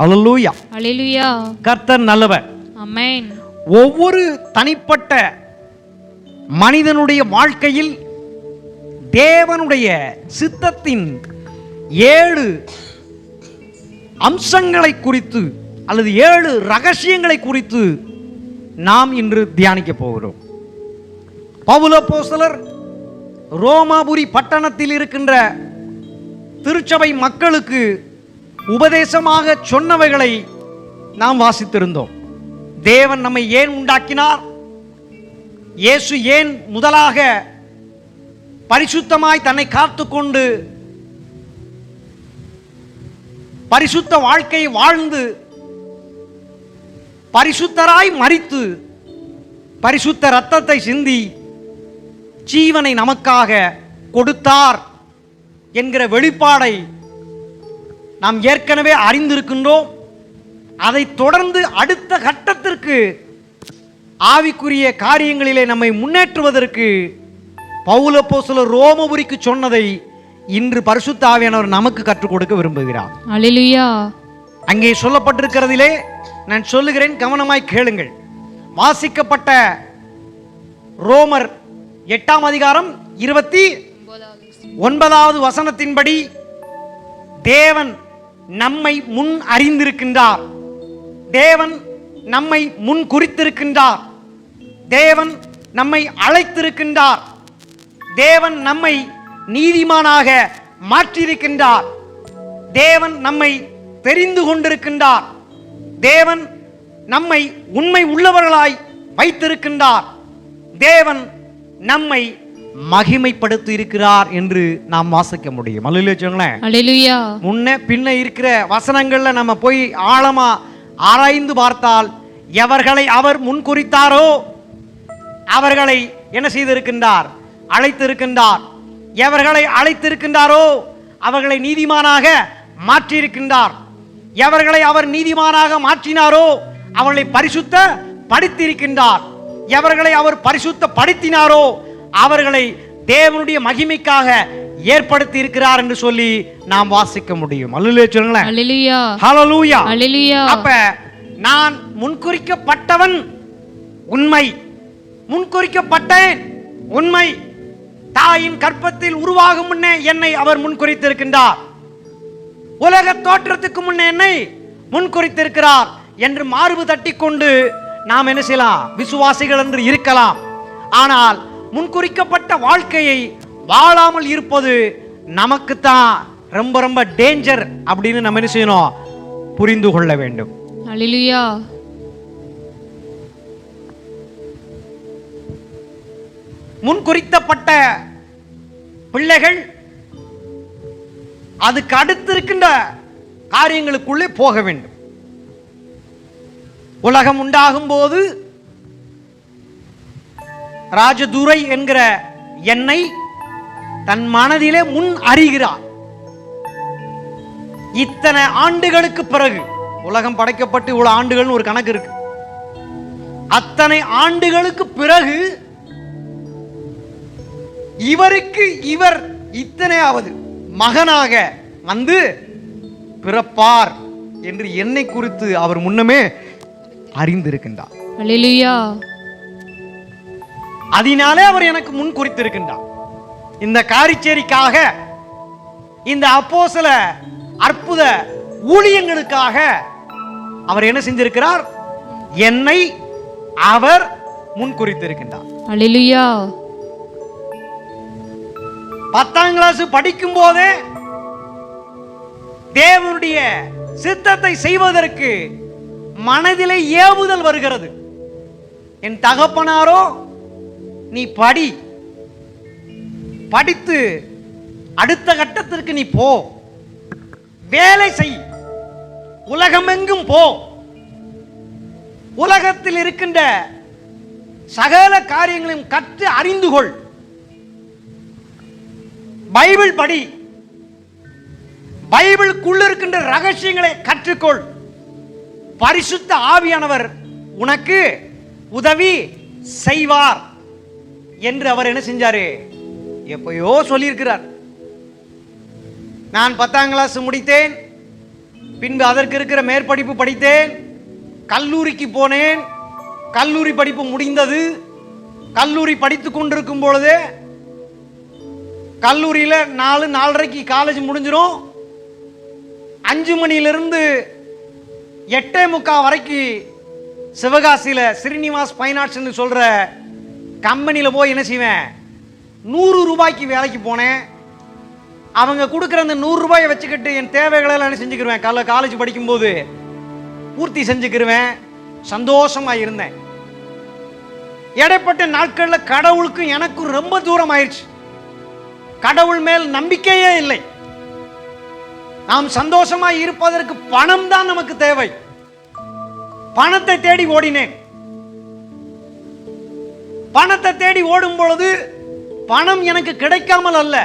அல்லேலூயா. அல்லேலூயா. கர்த்தர் நல்லவர். ஆமென். ஒவ்வொரு தனிப்பட்ட மனிதனுடைய வாழ்க்கையில் தேவனுடைய சித்தத்தின் 7 அம்சங்களை குறித்து அல்லது 7 ரகசியங்களை குறித்து நாம் இன்று தியானிக்க போகிறோம். பவுல் அப்போஸ்தலர் ரோமாபுரி பட்டணத்தில் இருக்கின்ற திருச்சபை மக்களுக்கு உபதேசமாக சொன்னவைகளை நாம் வாசித்திருந்தோம். தேவன் நம்மை ஏன் உண்டாக்கினார், இயேசு ஏன் முதலாக பரிசுத்தமாய் தன்னை காத்துக்கொண்டு பரிசுத்த வாழ்க்கையை வாழ்ந்து பரிசுத்தராய் மரித்து பரிசுத்த இரத்தத்தை சிந்தி ஜீவனை நமக்காக கொடுத்தார் என்கிற வெளிப்பாடை நாம் ஏற்கனவே அறிந்திருக்கின்றோம். அதை தொடர்ந்து அடுத்த கட்டத்திற்கு ஆவிக்குரிய காரியங்களிலே நம்மை முன்னேற்றுவதற்கு பவுல் அப்போஸ்தலர் ரோமபுரிக்கு சொன்னதை இன்று பரிசுத்த ஆவியானவர் நமக்கு கற்றுக் கொடுக்க விரும்புகிறார். அல்லேலூயா. அங்கே சொல்லப்பட்டிருக்கிறதிலே நான் சொல்லுகிறேன், கவனமாய் கேளுங்கள். வாசிக்கப்பட்ட ரோமர் 8ஆம் அதிகாரம் 29வது வசனத்தின்படி தேவன் நம்மை முன் அறிந்திருக்கின்றார், தேவன் நம்மை முன் குறித்திருக்கின்றார், தேவன் நம்மை அழைத்திருக்கின்றார், தேவன் நம்மை நீதிமானாக மாற்றியிருக்கின்றார், தேவன் நம்மை தெரிந்து கொண்டிருக்கின்றார், தேவன் நம்மை உண்மை உள்ளவர்களாய் வைத்திருக்கின்றார், தேவன் நம்மை மகிமைப்படுத்தி இருக்கிறார் என்று நாம் வாசிக்க முடியும். அல்லேலூயா. முன்ன பின்ன இருக்கிற வசனங்கள்ல நம்ம போய் ஆழமா ஆராய்ந்து பார்த்தால் எவர்களை அவர் முன்குறித்தாரோ அவர்களை என்ன செய்திருக்கின்றார், அழைத்திருக்கின்றார். எவர்களை அழைத்திருக்கின்றாரோ அவர்களை நீதிமானாக மாற்றியிருக்கின்றார். எவர்களை அவர் நீதிமானாக மாற்றினாரோ அவர்களை பரிசுத்த படுத்தியிருக்கின்றார். எவர்களை அவர் பரிசுத்த படுத்தினாரோ அவர்களை தேவனுடைய மகிமைக்காக ஏற்படுத்தி இருக்கிறார் என்று சொல்லி நாம் வாசிக்க முடியும். அல்லேலூயா. அப்ப நான் முன்குறிக்கப்பட்டவன் உண்மை, முன்குறிக்கப்பட்டேன் உண்மை. தாயின் கற்பத்தில் உருவாகும் முன்னே என்னை அவர் முன்குறித்திருக்கின்றார், உலக தோற்றத்துக்கு முன்னே என்னை முன்குறித்திருக்கிறார் என்று மார்பு தட்டி கொண்டு நாம் என்ன செய்யலாம், விசுவாசிகள் என்று இருக்கலாம். ஆனால் முன்குறிக்கப்பட்ட வாழ்க்கையை வாழாமல் இருப்பது நமக்கு தான் ரொம்ப ரொம்ப டேஞ்சர் அப்படின்னு நம்ம என்ன செய்யணும், புரிந்து கொள்ள வேண்டும். அல்லேலூயா. முன்குறிக்கப்பட்ட பிள்ளைகள் அதுக்கு அடுத்து இருக்கின்ற காரியங்களுக்குள்ளே போக வேண்டும். உலகம் உண்டாகும் போது ராஜதுரை என்கிற என்னை தன் மனதிலே முன் அறிகிறார். இத்தனை ஆண்டுகளுக்கு பிறகு, உலகம் படைக்கப்பட்டு இவ்வளவு ஆண்டுகள் ஒரு கணக்கு இருக்கு, அத்தனை ஆண்டுகளுக்கு பிறகு இவருக்கு இவர் இத்தனையாவது மகனாக வந்து பிறப்பார் என்று என்னை குறித்து அவர் முன்னமே அறிந்திருக்கின்றார். அல்லேலூயா. அதனாலே அவர் எனக்கு முன் குறித்திருக்கின்றார். இந்த காரிச்சேரிக்காக, இந்த அப்போஸ்தல அற்புத ஊழியங்களுக்காக அவர் என்ன செஞ்சிருக்கிறார், என்னை அவர் முன் குறித்திருக்கின்றார். அல்லேலூயா. 10ஆம் கிளாஸ் படிக்கும் போதே தேவனுடைய சித்தத்தை செய்வதற்கு மனதிலே ஏவுதல் வருகிறது. என் தகப்பனாரோ நீ படி, படித்து அடுத்த கட்டத்திற்கு நீ போ, வேலை செய், உலகமெங்கும் போ, உலகத்தில் இருக்கின்ற சகல காரியங்களையும் கற்று அறிந்து கொள், பைபிள் படி, பைபிளுக்குள்ள இருக்கின்ற ரகசியங்களை கற்றுக்கொள், பரிசுத்த ஆவியானவர் உனக்கு உதவி செய்வார் என்று அவர் என்ன செஞ்சாரு, எப்பயோ சொல்லியிருக்கிறார். நான் 10ஆம் கிளாஸ் முடித்தேன், பின்பு அதற்கு இருக்கிற மேற்படிப்பு படித்தேன். கல்லூரிக்கு போனேன். கல்லூரி படிப்பு முடிந்தது. கல்லூரி படித்து கொண்டிருக்கும் பொழுதே கல்லூரியில் 4:30க்கு காலேஜ் முடிஞ்சிடும். 5 மணியிலிருந்து 8:45 வரைக்கும் சிவகாசியில் ஸ்ரீனிவாஸ் ஃபைனான்ஸ்னு சொல்கிற கம்பெனியில் போய் என்ன செய்வேன், 100 ரூபாய்க்கு வேலைக்கு போனேன். அவங்க கொடுக்குற அந்த 100 ரூபாயை வச்சுக்கிட்டு என் தேவைகளெல்லாம் என்ன செஞ்சுக்கிருவேன், காலேஜ் படிக்கும்போது பூர்த்தி செஞ்சுக்கிருவேன். சந்தோஷமாக இருந்தேன். இடைப்பட்ட நாட்களில் கடவுளுக்கும் எனக்கும் ரொம்ப தூரம் ஆயிடுச்சு. கடவுள் மேல் நம்பிக்கையே இல்லை. நாம் சந்தோஷமாக இருப்பதற்கு பணம் தான் நமக்கு தேவை. பணத்தை தேடி ஓடினேன். பணத்தை தேடி ஓடும் பொழுது பணம் எனக்கு கிடைக்காமல் அல்ல,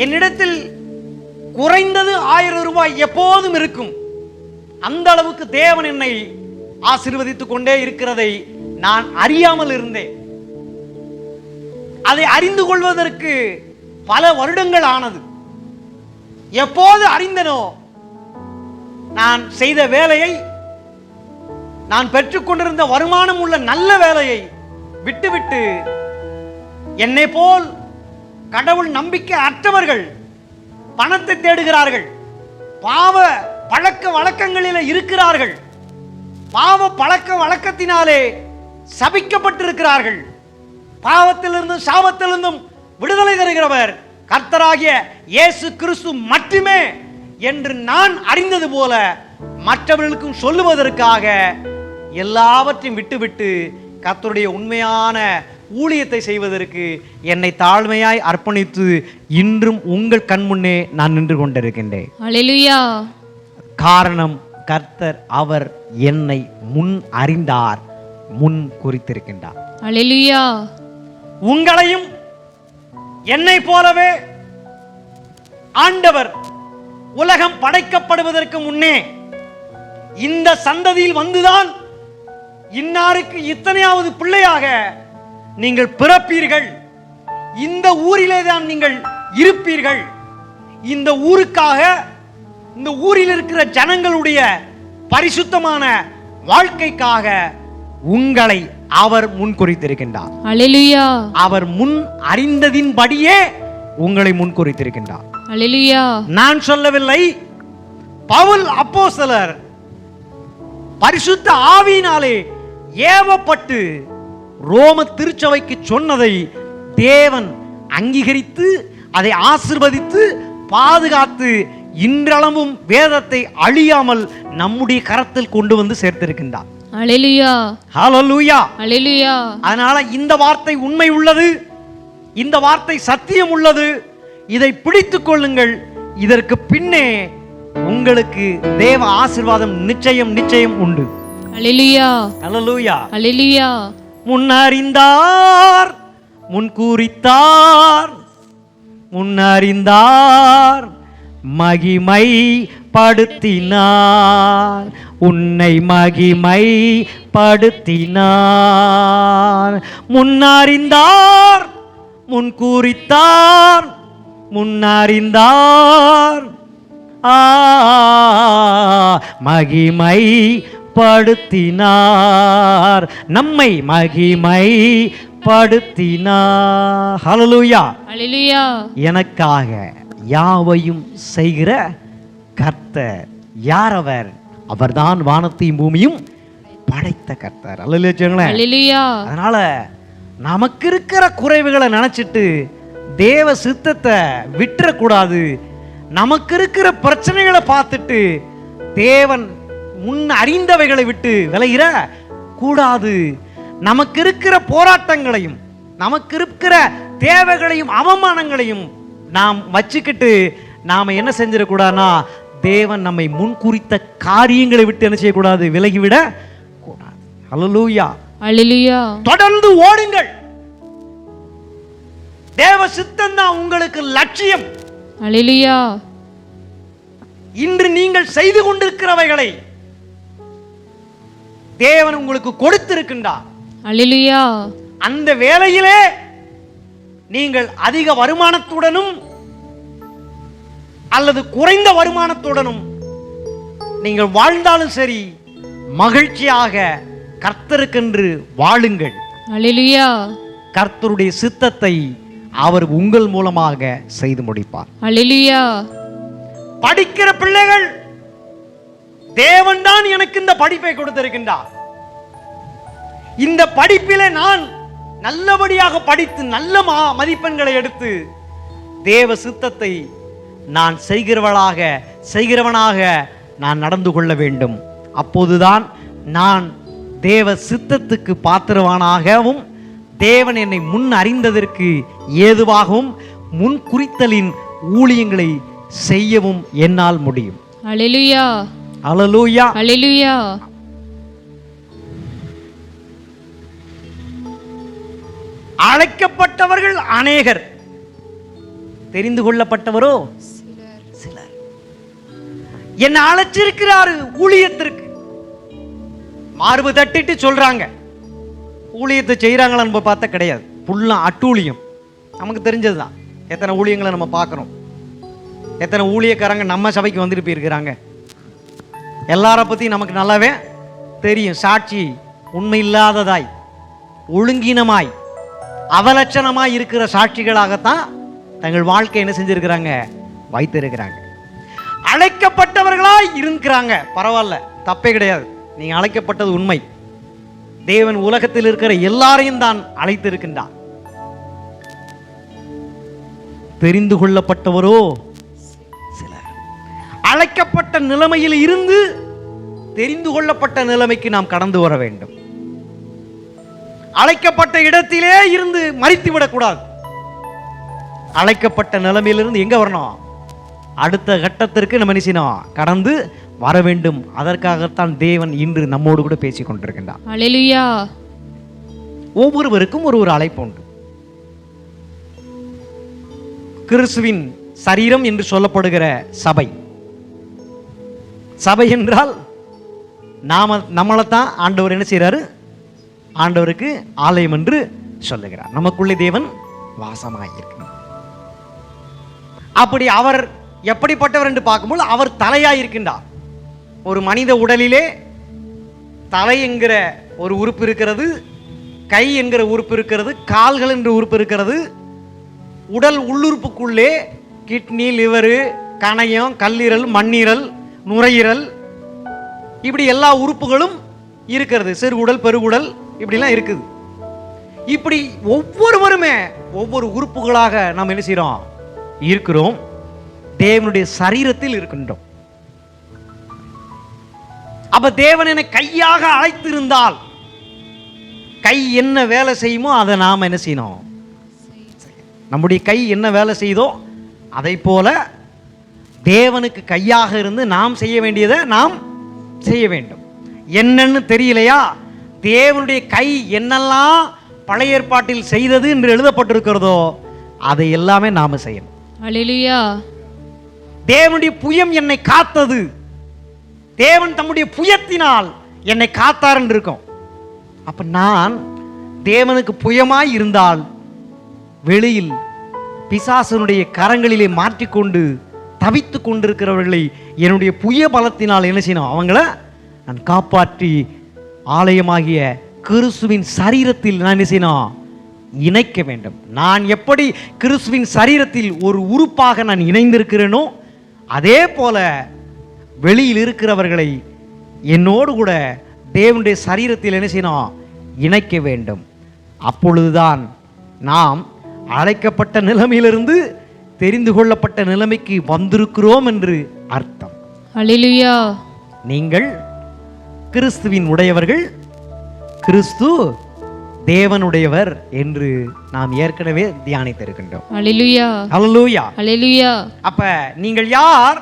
என்னிடத்தில் குறைந்தது 1000 ரூபாய் எப்போதும் இருக்கும். அந்த அளவுக்கு தேவன் என்னை ஆசீர்வதித்துக் கொண்டே இருக்கிறதை நான் அறியாமல் இருந்தேன். அதை அறிந்து கொள்வதற்கு பல வருடங்கள் ஆனது. எப்போது அறிந்தனோ, நான் செய்த வேலையை, நான் பெற்றுக்கொண்டிருந்த வருமானம் உள்ள நல்ல வேலையை விட்டுவிட்டு என்னை போல் கடவுள் நம்பிக்கை அற்றவர்கள் பணத்தை தேடுகிறார்கள். பாவ பழக்க வழக்கங்களில் இருக்கிறார்கள். பாவ பழக்க வழக்கத்தினாலே சபிக்கப்பட்டிருக்கிறார்கள். பாவத்திலிருந்தும் சாபத்திலிருந்தும் விடுதலை தருகிறவர் கர்த்தராகிய இயேசு கிறிஸ்து மட்டுமே என்று நான் அறிந்தது போல மற்றவர்களுக்கும் சொல்லுவதற்காக எல்லாவற்றையும் விட்டுவிட்டு கர்த்தருடைய உண்மையான ஊழியத்தை செய்வதற்கு என்னை தாழ்மையாய் அர்ப்பணித்து இன்றும் உங்கள் கண் முன்னே நான் நின்று கொண்டிருக்கின்றேன். அல்லேலூயா. காரணம், கர்த்தர் அவர் என்னை முன் அறிந்தார், முன் குறித்திருக்கின்றார். அல்லேலூயா. உங்களையும் என்னை போலவே ஆண்டவர் உலகம் படைக்கப்படுவதற்கு முன்னே இந்த சந்ததியில் வந்துதான் இன்னாருக்கு இத்தனையாவது பிள்ளையாக நீங்கள் பிறப்பீர்கள், இந்த ஊரிலே தான் நீங்கள் இருப்பீர்கள், இந்த ஊருக்காக, இந்த ஊரில் இருக்கிற ஜனங்களுடைய பரிசுத்தமான வாழ்க்கைக்காக உங்களை அவர் முன் குறித்திருக்கின்றார். அல்லேலூயா. அவர் முன் அறிந்ததின்படியே உங்களை முன் குறித்திருக்கின்றார். அல்லேலூயா. நான் சொல்லவில்லை, பவுல் அப்போஸ்தலர் பரிசுத்த ஆவியினாலே ஏவப்பட்டு ரோம திருச்சபைக்கு சொன்னதை தேவன் அங்கீகரித்து அதை ஆசீர்வதித்து பாதுகாத்து இன்றளவும் வேதத்தை அழியாமல் நம்முடைய கரத்தில் கொண்டு வந்து சேர்த்திருக்கின்றார். அல்லேலூயா. ஹல்லேலூயா. அல்லேலூயா. அதனால இந்த வார்த்தை உண்மை உள்ளது, இந்த வார்த்தை சத்தியம் உள்ளது. இதை பிடித்துக் கொள்ளுங்கள். இதற்கு பின்னே உங்களுக்கு தேவ ஆசீர்வாதம் நிச்சயம் நிச்சயம் உண்டு. அல்லேலூயா. ஹல்லேலூயா. அல்லேலூயா. முன்னறிந்தார், முன்கூறித்தார், முன்னறிந்தார், மகிமை படுத்தினார், உன்னை மகிமை படுத்தினார். முன்னறிந்தார், முன்கூறித்தார், முன்னறிந்தார், மகிமை படுத்தினார், நம்மை மகிமை படுத்தினார். ஹல்லேலூயா. அல்லேலூயா. எனக்காக யாவையும் செய்கிற கர்த்தர் யார்? அவர் அவர்தான் வானத்தையும் பூமியும் படைத்த கர்த்தர். அல்லேலூயா. அதனால நமக்கு இருக்கிற குறைவுகளை நினைச்சிட்டு தேவ சித்தத்தை விட்டுறக்கூடாது. நமக்கு இருக்கிற பிரச்சனைகளை பார்த்துட்டு தேவன் முன் அறிந்தவைகளை விட்டு விலகிற கூடாது. நமக்கு இருக்கிற போராட்டங்களையும் நமக்கு இருக்கிற தேவைகளையும் அவமானங்களையும் நாம் வச்சுக்கிட்டு நாம் என்ன செஞ்சிடக்கூடாதுன்னா, தேவன் நம்மை முன்குறித்த காரியங்களை விட்டு என்ன செய்யக்கூடாது, விலகிவிட கூடாது. ஹல்லேலூயா. அல்லேலூயா. தொடர்ந்து ஓடுங்கள். தேவ சித்தம் தான் உங்களுக்கு லட்சியம். அல்லேலூயா. இன்று நீங்கள் செய்து கொண்டிருக்கிறவைகளை தேவன் உங்களுக்கு கொடுத்திருக்கின்றார். அல்லேலூயா. அந்த வேளையிலே நீங்கள் அதிக வருமானத்துடனும் அல்லது குறைந்த வருமானத்துடனும் நீங்கள் வாழ்ந்தாலும் சரி மகிழ்ச்சியாக கர்த்தருக்கென்று வாழுங்கள். அல்லேலூயா. கர்த்தருடைய சித்தத்தை அவர் உங்கள் மூலமாக செய்து முடிப்பார். அல்லேலூயா. படிக்கிற பிள்ளைகள், தேவன் தான் எனக்கு இந்த படிப்பை கொடுத்திருக்கின்றார். இந்த படிப்பிலே நான் நல்லபடியாக படித்து நல்ல மதிப்பெண்களை எடுத்து தேவ சித்தத்தை நான் செய்கிறவனாக நான் நடந்து கொள்ள வேண்டும். அப்போதுதான் நான் தேவ சித்தத்துக்கு பாத்திரவானாகவும் தேவன் என்னை முன் அறிந்ததற்கு ஏதுவாகவும் முன் குறித்தலின் ஊழியங்களை செய்யவும் என்னால் முடியும். அல்லேலூயா. அல்லேலூயா. அல்லேலூயா. அழைக்கப்பட்டவர்கள் அநேகர், தெரிந்து கொள்ளப்பட்டவரோ சிலர். என்ன அழைச்சிருக்கிறாரு ஊழியத்திற்கு, மார்பு தட்டிட்டு சொல்றாங்க. ஊழியத்தை செய்யறாங்களா நம்ம பார்த்தா கிடையாது, புல்லா அட்டூழியம். நமக்கு தெரிஞ்சதுதான். எத்தனை ஊழியங்களை நம்ம பார்க்கிறோம், எத்தனை ஊழியக்காரங்க நம்ம சபைக்கு வந்துட்டு போயிருக்கிறாங்க. எல்லார பத்தி நமக்கு நல்லாவே தெரியும். சாட்சி உண்மை இல்லாததாய், ஒழுங்கினமாய், அவலட்சணமாய் இருக்கிற சாட்சிகளாகத்தான் தங்கள் வாழ்க்கை என்ன செஞ்சிருக்கிறாங்க, வைத்திருக்கிறாங்க. அழைக்கப்பட்டவர்களாய் இருக்கிறாங்க, பரவாயில்ல, தப்பே கிடையாது. நீங்க அழைக்கப்பட்டது உண்மை. தேவன் உலகத்தில் இருக்கிற எல்லாரையும் தான் அழைத்து இருக்கின்றார். தெரிந்து கொள்ளப்பட்டவரோ சிலர். அழைக்கப்பட்ட நிலைமையில் இருந்து தெரிந்து கொள்ளப்பட்ட நிலைமைக்கு நாம் கடந்து வர வேண்டும். அழைக்கப்பட்ட இடத்திலே இருந்து மறித்து விடக்கூடாது. அழைக்கப்பட்ட நிலைமையிலிருந்து எங்க வரணும், அடுத்த கட்டத்திற்கு நம்ம நினைச்சினோம் கடந்து வர வேண்டும். அதற்காகத்தான் தேவன் இன்று நம்மோடு கூட பேசிக் கொண்டிருக்கின்றார். அல்லேலூயா. ஒவ்வொருவருக்கும் ஒரு அழைப்பு உண்டு. கிறிஸ்துவின் சரீரம் என்று சொல்லப்படுகிற சபை, சபை என்றால் நம்மளைத்தான் ஆண்டவர் என்ன செய்யறாரு, ஆண்டவருக்கு ஆலயம் என்று சொல்லுகிறார். நமக்குள்ளே தேவன் வாசமாயிருக்கிறார். அப்படி அவர் எப்படிப்பட்டவர் என்று பார்க்கும்போது அவர் தலையாயிருக்கின்றார். ஒரு மனித உடலிலே தலை என்கிற ஒரு உறுப்பு இருக்கிறது, கை என்கிற உறுப்பு இருக்கிறது, கால்கள் என்ற உறுப்பு இருக்கிறது. உடல் உள்ளுறுப்புக்குள்ளே கிட்னி, லிவரு, கணையம், கல்லீரல், மண்ணீரல், நுரையீரல், இப்படி எல்லா உறுப்புகளும் இருக்கிறது. சிறுகுடல், பெருகுடல், இப்படிலாம் இருக்குது. இப்படி ஒவ்வொருவருமே ஒவ்வொரு உறுப்புகளாக நாம் என்ன செய்கிறோம், இருக்கிறோம். தேவனுடைய சரீரத்தில் இருக்கின்றோம். அப்ப தேவன் என்னை கையாக அழைத்திருந்தால் கை என்ன வேலை செய்யுமோ அதை நாம் என்ன செய்யணும், நம்முடைய கை என்ன வேலை செய்தோ அதை போல தேவனுக்கு கையாக இருந்து நாம் செய்ய வேண்டியதை நாம் செய்ய வேண்டும். என்னன்னு தெரியலையா, தேவனுடைய கை என்னெல்லாம் பழைய ஏற்பாட்டில் செய்தது என்று எழுதப்பட்டிருக்கிறதோ அதை எல்லாமே நாம செய்யணும். அல்லேலூயா. தேவனுடைய புயம் என்னை காத்தது, தேவன் தம்முடைய புயத்தினால் என்னை காத்தார் என்று இருக்கும். அப்ப நான் தேவனுக்கு புயமாய் இருந்தால் வெளியில் பிசாசனுடைய கரங்களிலே மாற்றிக்கொண்டு தவித்து கொண்டிருக்கிறவர்களை என்னுடைய புய பலத்தினால் என்ன செய்யணும், அவங்கள நான் காப்பாற்றி ஆலயமாகிய கிறிஸ்துவின் சரீரத்தில் நான் என்ன செய்யணும், இணைக்க வேண்டும். நான் எப்படி கிறிஸ்துவின் சரீரத்தில் ஒரு உறுப்பாக நான் இணைந்திருக்கிறேனோ அதே போல வெளியில் இருக்கிறவர்களை என்னோடு கூட தேவனுடைய சரீரத்தில் என்ன செய்யணும், இணைக்க வேண்டும். அப்பொழுதுதான் நாம் அழைக்கப்பட்ட நிலைமையிலிருந்து தெரிந்து கொள்ளப்பட்ட நிலைமைக்கு வந்திருக்கிறோம் என்று அர்த்தம். அல்லேலூயா. நீங்கள் கிறிஸ்துவின் உடையவர்கள், கிறிஸ்து தேவனுடையவர் என்று நாம் ஏற்கனவே தியானித்திருக்கின்றோம். அல்லேலூயா. அல்லேலூயா. அல்லேலூயா. அப்ப நீங்கள் யார்?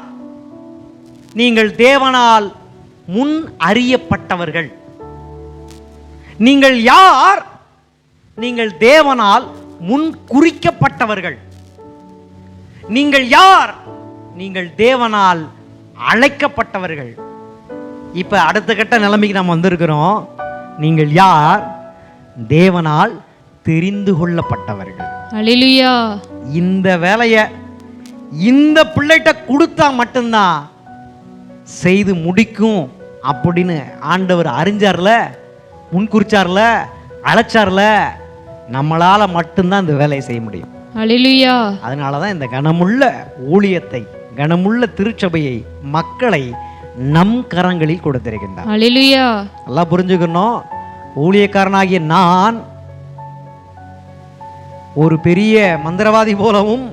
நீங்கள் தேவனால் முன் அறியப்பட்டவர்கள். நீங்கள் யார்? நீங்கள் தேவனால் முன் குறிக்கப்பட்டவர்கள். நீங்கள் யார்? நீங்கள் தேவனால் அழைக்கப்பட்டவர்கள். இப்ப அடுத்த கட்ட நிலைமைக்கு நாம் வந்திருக்கிறோம். நீங்கள் யார்? தேவனால் தெரிந்து கொள்ளப்பட்டவர்கள். அல்லேலூயா. இந்த வேலையை இந்த பிள்ளைகிட்ட கொடுத்தா மட்டும்தான் செய்து முடிக்கும் அப்படின்னு ஆண்டவர் அறிஞ்சார்ல, முன்குறிச்சார்ல, அழைச்சார்ல, நம்மளால மட்டும்தான் இந்த வேலையை செய்ய முடியும். அல்லேலூயா. அதனால தான் இந்த கனமுள்ள ஊழியத்தை, கனமுள்ள திருச்சபையை, மக்களை நம் கரங்களில் கொடுத்திருக்கின்றார். அல்லேலூயா. நல்லா புரிஞ்சுக்கணும், ஊழியக்காரனாகிய நான் ஒரு பெரிய மந்திரவாதி போலவும்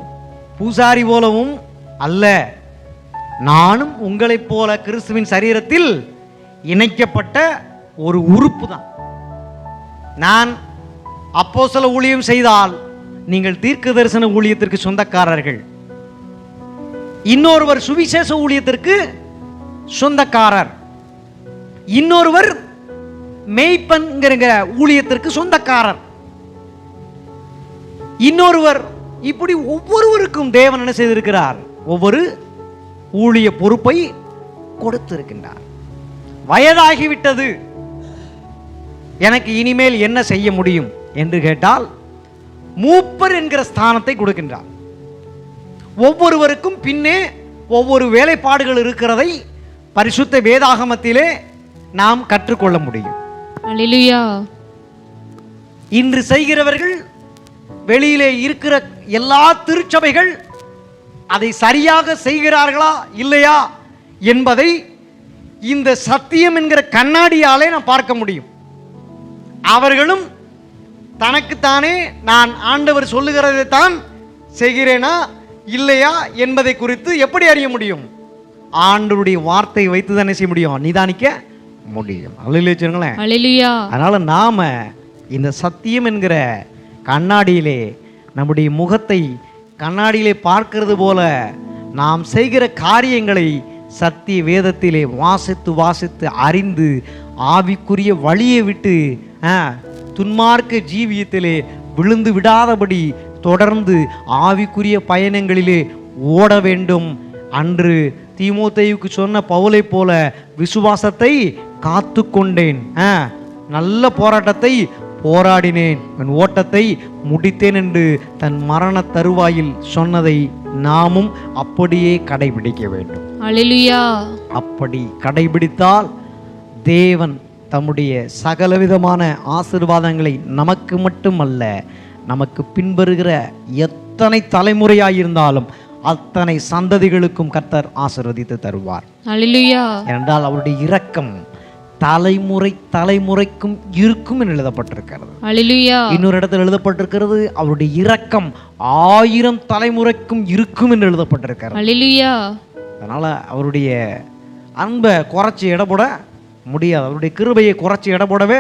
பூசாரி போலவும் அல்ல. நானும் உங்களைப் போல கிறிஸ்துவின் சரீரத்தில் இணைக்கப்பட்ட ஒரு உறுப்பு தான். நான் அப்போஸ்தல ஊழியம் செய்தால் நீங்கள் தீர்க்க தரிசன ஊழியத்திற்கு சொந்தக்காரர்கள். இன்னொருவர் சுவிசேஷ ஊழியத்திற்கு சொந்தக்காரர். இன்னொருவர் மேய்ப்பன்கிற ஊழியத்திற்கு சொந்தக்காரர். இன்னொருவர், இப்படி ஒவ்வொருவருக்கும் தேவன் என்ன செய்திருக்கிறார்? ஒவ்வொரு ஊழிய பொறுப்பை கொடுத்திருக்கின்றார். வயதாகிவிட்டது, எனக்கு இனிமேல் என்ன செய்ய முடியும் என்று கேட்டால் மூப்பர் என்கிற ஸ்தானத்தை கொடுக்கின்றார். ஒவ்வொருவருக்கும் பின்னே ஒவ்வொரு வேலைப்பாடுகள் இருக்கிறதை பரிசுத்த வேதாகமத்திலே நாம் கற்றுக்கொள்ள முடியும். அல்லேலூயா. இன்று செய்கிறவர்கள், வெளியிலே இருக்கிற எல்லா திருச்சபைகள் அதை சரியாக செய்கிறார்களா இல்லையா என்பதை இந்த சத்தியம் என்கிற கண்ணாடியாலே நாம் பார்க்க முடியும். அவர்களும் தனக்குத்தானே நான் ஆண்டவர் சொல்லுகிறதை தான் செய்கிறேனா இல்லையா என்பதை குறித்து எப்படி அறிய முடியும்? ஆண்டவருடைய வார்த்தையை வைத்து தானே செய்ய முடியும், நிதானிக்க முடியும். அல்லேலூயா. அதனால நாம இந்த சத்தியம் என்கிற கண்ணாடியிலே நம்முடைய முகத்தை கண்ணாடியிலே பார்க்கிறது போல நாம் செய்கிற காரியங்களை சத்திய வேதத்திலே வாசித்து வாசித்து அறிந்து ஆவிக்குரிய வழியை விட்டு துன்மார்க்க ஜீவியத்திலே விழுந்து விடாதபடி தொடர்ந்து ஆவிக்குரிய பயணங்களிலே ஓட வேண்டும். அன்று தீமோத்தேயுக்கு சொன்ன பவுலை போல விசுவாசத்தை காத்து கொண்டேன், நல்ல போராட்டத்தை போராடினேன், என் ஓட்டத்தை முடித்தேன் என்று தன் மரண தருவாயில் சொன்னதை நாமும் அப்படியே கடைபிடிக்க வேண்டும். அல்லேலூயா. அப்படி கடைபிடித்தால் தேவன் தம்முடைய சகலவிதமான ஆசீர்வாதங்களை நமக்கு மட்டுமல்ல, நமக்கு பின்வருகிற எத்தனை தலைமுறையாயிருந்தாலும் அத்தனை சந்ததிகளுக்கும் கர்த்தர் ஆசீர்வதித்து தருவார். அல்லேலூயா. என்றால் அவருடைய இரக்கம் தலைமுறை தலைமுறைக்கும் இருக்கும் என்று எழுதப்பட்டிருக்கிறது. அல்லேலூயா. இன்னொரு இடத்தில் எழுதப்பட்டிருக்கிறது அவருடைய இரக்கம் 1000 தலைமுறைக்கும் இருக்கும் என்று எழுதப்பட்டிருக்கிறது. அல்லேலூயா. அதனால அவருடைய அன்பை குறைச்சி எடை போட முடியாது, அவருடைய கிருபையை குறைச்சி எடை போடவே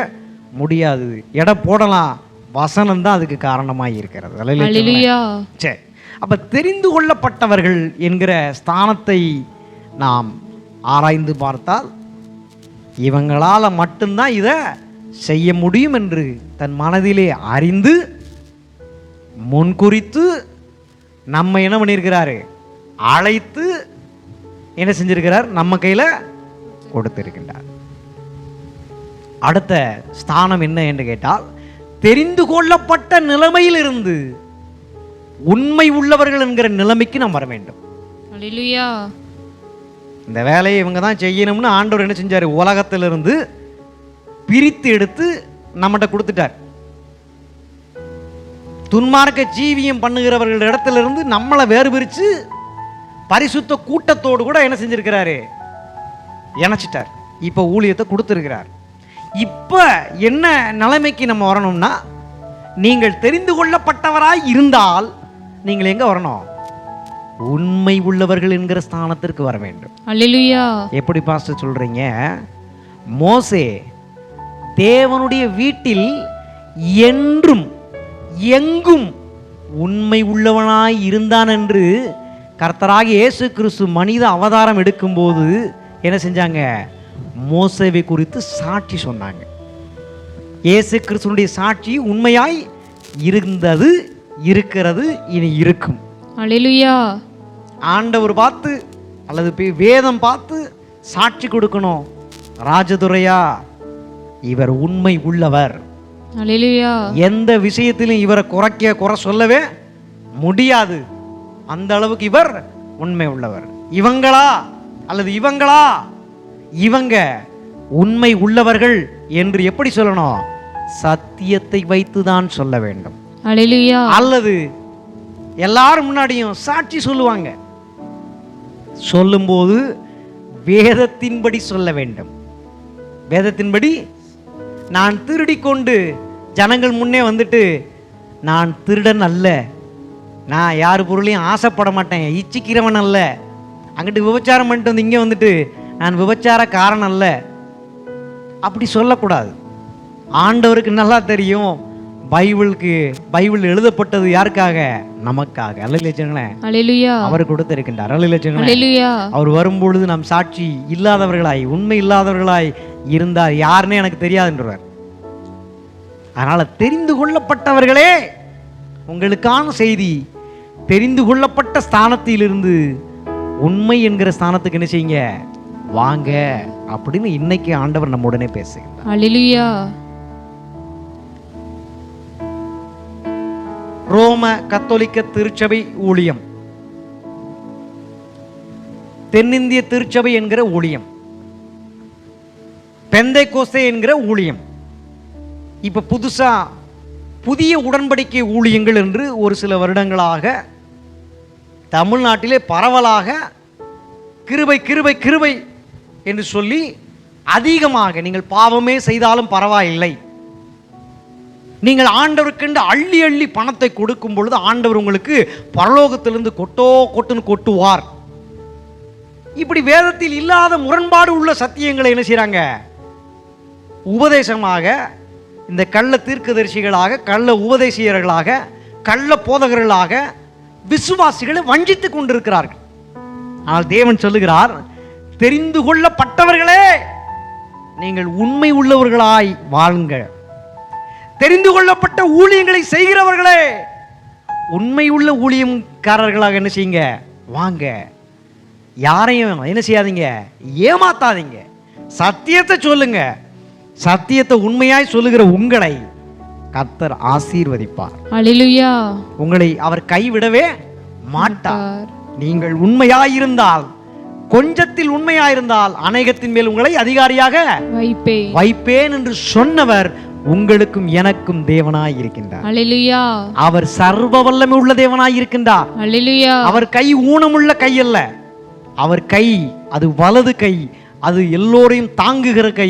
முடியாது. எடை போடலாம், வசனம் தான் அதுக்கு காரணமாக இருக்கிறது. அல்லேலூயா. சரி, அப்ப தெரிந்து கொள்ளப்பட்டவர்கள் என்கிற ஸ்தானத்தை நாம் ஆராய்ந்து பார்த்தால் இவங்களால மட்டும்தான் இதை செய்ய முடியும் என்று தன் மனதிலே அறிந்து முன்குறித்து நம்ம என்ன பண்ணியிருக்கிறாரு? அழைத்து என்ன செஞ்சிருக்கிறார்? நம்ம கையில கொடுத்திருக்கின்றார். அடுத்த ஸ்தானம் என்ன என்று கேட்டால், தெரிந்து கொள்ளப்பட்ட நிலைமையில் இருந்து உண்மை உள்ளவர்கள் என்கிற நிலைமைக்கு நாம் வர வேண்டும். அல்லேலூயா. இந்த வேலையை இவங்க தான் செய்யணும்னு ஆண்டவர் என்ன செஞ்சார்? உலகத்திலிருந்து பிரித்து எடுத்து நம்மகிட்ட கொடுத்துட்டார். துன்மார்க்க ஜீவியம் பண்ணுகிறவர்கள் இடத்திலிருந்து நம்மளை வேறு பிரித்து பரிசுத்த கூட்டத்தோடு கூட என்ன செஞ்சிருக்கிறாரு? இணைச்சிட்டார். இப்போ ஊழியத்தை கொடுத்துருக்கிறார். இப்போ என்ன நிலைமைக்கு நம்ம வரணும்னா, நீங்கள் தெரிந்து கொள்ளப்பட்டவராய் இருந்தால் நீங்கள் எங்க வரணும்? உண்மை உள்ளவர்கள் என்கிற ஸ்தானத்திற்கு வர வேண்டும். அல்லேலூயா. எப்படி பாஸ்டர் சொல்றீங்க? மோசே தேவனுடைய வீட்டில் என்றும் எங்கும் உண்மை உள்ளவனாய் இருந்தான் என்று கர்த்தராகிய இயேசு கிறிஸ்து மனித அவதாரம் எடுக்கும்போது என்ன செஞ்சாங்க? மோசேவை குறித்து சாட்சி சொன்னாங்க. இயேசு கிறிஸ்துனுடைய சாட்சி உண்மையாய் இருந்தது, இருக்கிறது, இனி இருக்கும். அல்லேலூயா. ஆண்டவர் பார்த்து அல்லது வேதம் பார்த்து சாட்சி கொடுக்கணும். ராஜதுரையா, இவர் உண்மை உள்ளவர். அல்லேலூயா. எந்த விஷயத்திலும் இவரை குறை சொல்லவே முடியாது. அந்த அளவுக்கு இவர் உண்மை உள்ளவர். இவங்களா அல்லது இவங்களா, இவங்க உண்மை உள்ளவர்கள் என்று எப்படி சொல்லணும்? சத்தியத்தை வைத்துதான் சொல்ல வேண்டும். ஹல்லேலூயா. அல்லது எல்லாரும் முன்னாடியும் சாட்சி சொல்லுவாங்க. சொல்லும்போது வேதத்தின்படி சொல்ல வேண்டும். வேதத்தின்படி நான் திருடி கொண்டு ஜனங்கள் முன்னே வந்துட்டு, நான் திருடன் அல்ல, நான் யார் பொருளையும் ஆசைப்பட மாட்டேன், இச்சிக்கிறவன் அல்ல, அங்கிட்டு விபச்சாரம் பண்ணிட்டு வந்து இங்கே வந்துட்டு நான் விபச்சாரக்காரன் அல்ல, அப்படி சொல்லக்கூடாது. ஆண்டவருக்கு நல்லா தெரியும் பைபிள் எழுதப்பட்டது யாருக்காக? நமக்காக. ஹல்லேலூயா. அவர் கொடுத்திருக்கின்றார். ஹல்லேலூயா. அவர் வரும்பொழுது நாம் சாட்சி இல்லாதவர்களாய், உண்மை இல்லாதவர்களாய் இருந்தார், யாருன்னே எனக்கு தெரியாதுன்றார். அதனால தெரிந்து கொள்ளப்பட்டவர்களே, உங்களுக்கான செய்தி, தெரிந்து கொள்ளப்பட்ட ஸ்தானத்திலிருந்து உண்மை என்கிற ஸ்தானத்துக்கு என்ன செய்யுங்க, வாங்க அப்படின்னு இன்னைக்கு ஆண்டவர் நம்ம உடனே பேசுகிறார். ஹல்லேலூயா. ரோம கத்தோலிக்க திருச்சபை ஊழியம், தென்னிந்திய திருச்சபை என்கிற ஊழியம், பெந்தைக்கோஸ்தே என்கிற ஊழியம், இப்ப புதுசா புதிய உடன்படிக்கை ஊழியங்கள் என்று ஒரு சில வருடங்களாக தமிழ்நாட்டிலே பரவலாக கிருபை கிருபை கிருபை என்று சொல்லி அதிகமாக, நீங்கள் பாவமே செய்தாலும் பரவாயில்லை, நீங்கள் ஆண்டவருக்கென்று அள்ளி அள்ளி பணத்தை கொடுக்கும் பொழுது ஆண்டவர் உங்களுக்கு பரலோகத்திலிருந்து கொட்டுன்னு கொட்டுவார், இப்படி வேதத்தில் இல்லாத முரண்பாடு உள்ள சத்தியங்களை என்ன செய்றாங்க, உபதேசமாக இந்த கள்ள தீர்க்கதரிசிகளாக, கள்ள உபதேசியர்களாக, கள்ள போதகர்களாக விசுவாசிகளை வஞ்சித்துக் கொண்டிருக்கிறார்கள். ஆனால் தேவன் சொல்லுகிறார், தெரிந்து கொள்ளப்பட்டவர்களே, நீங்கள் உண்மை உள்ளவர்களாய் வாழுங்க. தெரிந்து கொள்ளப்பட்ட ஊழியங்களை செய்கிறவர்களே, உண்மை உள்ள ஊழியக்காரர்களாக என்ன செய்யுங்க, வாங்க. யாரையும் என்ன செய்யாதீங்க, ஏமாத்தாதீங்க, சத்தியத்தை சொல்லுங்க. சத்தியத்தை உண்மையாய் சொல்லுகிற உங்களை கர்த்தர் ஆசீர்வதிப்பார். ஹல்லேலூயா. உங்களை அவர் கைவிடவே மாட்டார். நீங்கள் உண்மையாயிருந்தால், கொஞ்சத்தில் உண்மையாயிருந்தால் அநேகத்தின் மேல் உங்களை அதிகாரியாக வைப்பேன் என்று சொன்னவர் உங்களுக்கும் எனக்கும் தேவனாய் இருக்கின்றார். ஹல்லேலூயா. அவர் சர்வ வல்லமை உள்ள தேவனாய் இருக்கின்றார். ஹல்லேலூயா. அவர் கை ஊனமுள்ள கை அல்ல, அவர் கை அது வலது கை, அது எல்லோரையும் தாங்குகிற கை,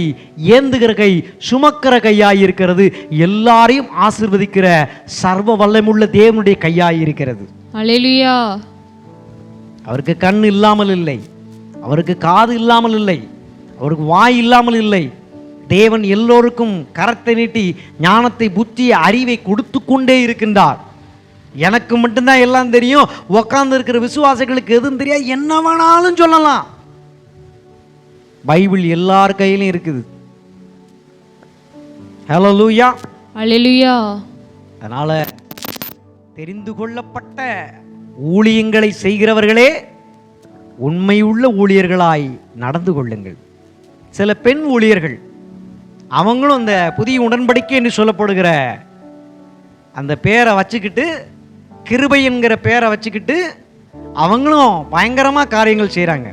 ஏந்துகிற கை, சுமக்கிற கையாய் இருக்கிறது, எல்லாரையும் ஆசீர்வதிக்கிற சர்வ வல்லமுள்ள தேவனுடைய கையாய் இருக்கிறது. ஹல்லேலூயா. அவருக்கு கண் இல்லாமல் இல்லை, அவருக்கு காது இல்லாமல் இல்லை, அவருக்கு வாய் இல்லாமல் இல்லை. தேவன் எல்லோருக்கும் கரத்தை நீட்டி ஞானத்தை, புத்தியை, அறிவை கொடுத்து கொண்டே இருக்கின்றார். எனக்கு மட்டும்தான் எல்லாம் தெரியும், உக்காந்து இருக்கிற விசுவாசிகளுக்கு எதுவும் தெரியாது, என்ன வேணாலும் சொல்லலாம். பைபிள் எல்லார் கையிலும் இருக்குது. ஹல்லேலூயா. ஹல்லேலூயா. அதனால தெரிந்து கொள்ளப்பட்ட ஊழியங்களை செய்கிறவர்களே உண்மையுள்ள ஊழியர்களாய் நடந்து கொள்ளுங்கள். சில பெண் ஊழியர்கள், அவங்களும் அந்த புதிய உடன்படிக்கை என்று சொல்லப்படுகிற அந்த பேரை வச்சுக்கிட்டு, கிருபை என்கிற பேரை வச்சுக்கிட்டு அவங்களும் பயங்கரமாக காரியங்கள் செய்கிறாங்க.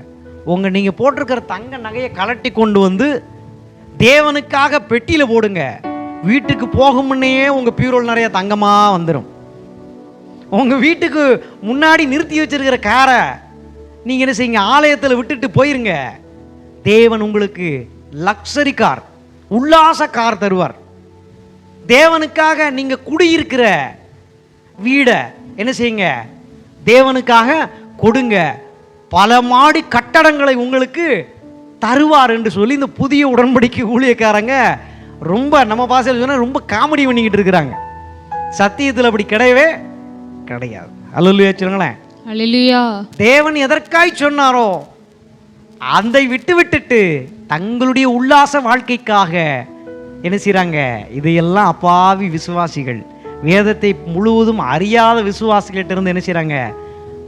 நீங்கள் போட்டிருக்கிற தங்க நகையை கலட்டி கொண்டு வந்து தேவனுக்காக பெட்டியில் போடுங்க, வீட்டுக்கு போகும் முன்னையே உங்கள் பீரோல் நிறைய தங்கமாக வந்துடும். உங்கள் வீட்டுக்கு முன்னாடி நிறுத்தி வச்சிருக்கிற காரை நீங்கள் என்ன செய்யுங்க, ஆலயத்தில் விட்டுட்டு போயிருங்க. தேவன் உங்களுக்கு லக்ஸரி கார், உல்லாச கார் தருவார். தேவனுக்காக நீங்கள் குடியிருக்கிற வீடை என்ன செய்யுங்க, தேவனுக்காக கொடுங்க, பல மாடி கட்டடங்களை உங்களுக்கு தருவார் என்று சொல்லி இந்த புதிய உடன்படிக்கை ஊழியக்காரங்க ரொம்ப, நம்ம பாசையில் சொன்னால் ரொம்ப காமெடி பண்ணிக்கிட்டு இருக்கிறாங்க. சத்தியத்தில் அப்படி கிடையவே கிடையாது. அல்லேலூயா சொல்லுங்களேன். ஹல்லேலூயா. தேவன் எதற்காய் சொன்னாரோ அதை விட்டுட்டு தங்களுடைய உல்லாச வாழ்க்கைக்காக என்ன செய்றாங்க, இதையெல்லாம் அப்பாவி விசுவாசிகள், வேதத்தை முழுவதும் அறியாத விசுவாசிகள்கிட்ட இருந்து என்ன செய்றாங்க,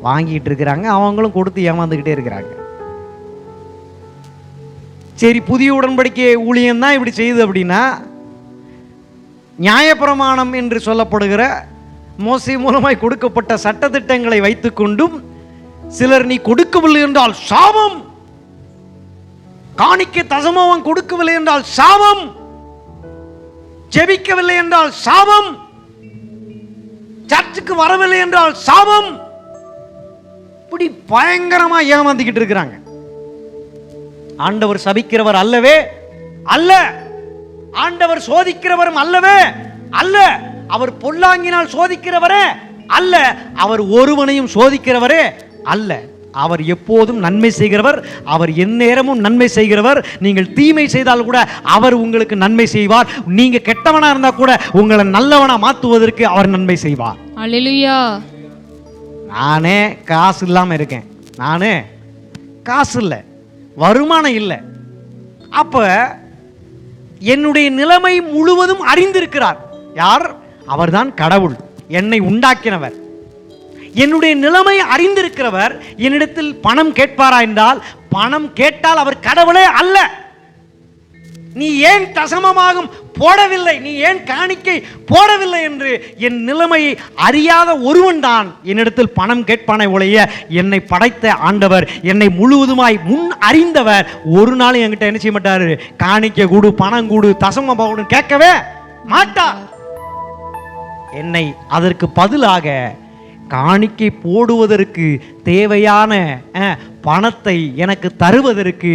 வாங்கிட்டு இருக்கிறாங்க. அவங்களும் கொடுத்து ஏமாந்துக்கிட்டே இருக்கிறாங்க. சரி, புதிய உடன்படிக்கை ஊழியம் தான் இப்படி செய்யுது அப்படின்னா, நியாயப்பிரமாணம் என்று சொல்லப்படுகிற மோசே மூலமாய் கொடுக்கப்பட்ட சட்டத்திட்டங்களை வைத்துக்கொண்டும் சிலர் நீ கொடுக்கவில்லை என்றால் சாபம் காணிக்கை தசமம் கொடுக்கவில்லை என்றால் சாபம், ஜெபிக்கவில்லை என்றால் சாபம், சர்ச்சுக்கு வரவில்லை என்றால் சாபம். இப்படி பயங்கரமா ஏமாந்திக்கிட்டு இருக்கிறாங்க. ஆண்டவர் சபிக்கிறவர் அல்லவே அல்ல, ஆண்டவர் சோதிக்கிறவரும் அல்லவே அல்ல, அவர் பொல்லாங்கினால் சோதிக்கிறவரே அல்ல, அவர் ஒருவனையும் சோதிக்கிறவரே அல்ல. அவர் எப்போதும் நன்மை செய்கிறவர், அவர் எந்நேரமும் நன்மை செய்கிறவர். நீங்கள் தீமை செய்தால் கூட அவர் உங்களுக்கு நன்மை செய்வார். நீங்க கெட்டவனா இருந்தா கூட உங்களை நல்லவனா மாற்றுவதற்கு அவர் நன்மை செய்வார். அல்லேலூயா. நானே காசு இல்லாம இருக்கேன், நானே காசு இல்லை, வருமானம் இல்லை. அப்ப என்னுடைய நிலைமை முழுவதும் அறிந்திருக்கிறார். யார்? அவர்தான் கடவுள், என்னை உண்டாக்கினவர். என்னுடைய நிலைமை அறிந்திருக்கிறவர் என்னிடத்தில் பணம் கேட்பாரா என்றால், பணம் கேட்டால் அவர் கடவுளே அல்ல. நீ ஏன் தசமமாகும் போடவில்லை, நீ ஏன் காணிக்கை போடவில்லை என்று என் நிலைமையை அறியாத ஒருவன் தான் என்னிடத்தில் பணம் கேட்பானே ஒழிய, என்னை படைத்த ஆண்டவர், என்னை முழுவதுமாய் முன் அறிந்தவர் ஒரு நாள் என்கிட்ட என்ன செய்ய மாட்டாரு, காணிக்கை கூடு, பணம் கூடு, தசமம் கூடு கேட்கவே மாட்டார். என்னை அதற்கு பதிலாக காணிக்கை போடுவதற்கு தேவையான பணத்தை எனக்கு தருவதற்கு,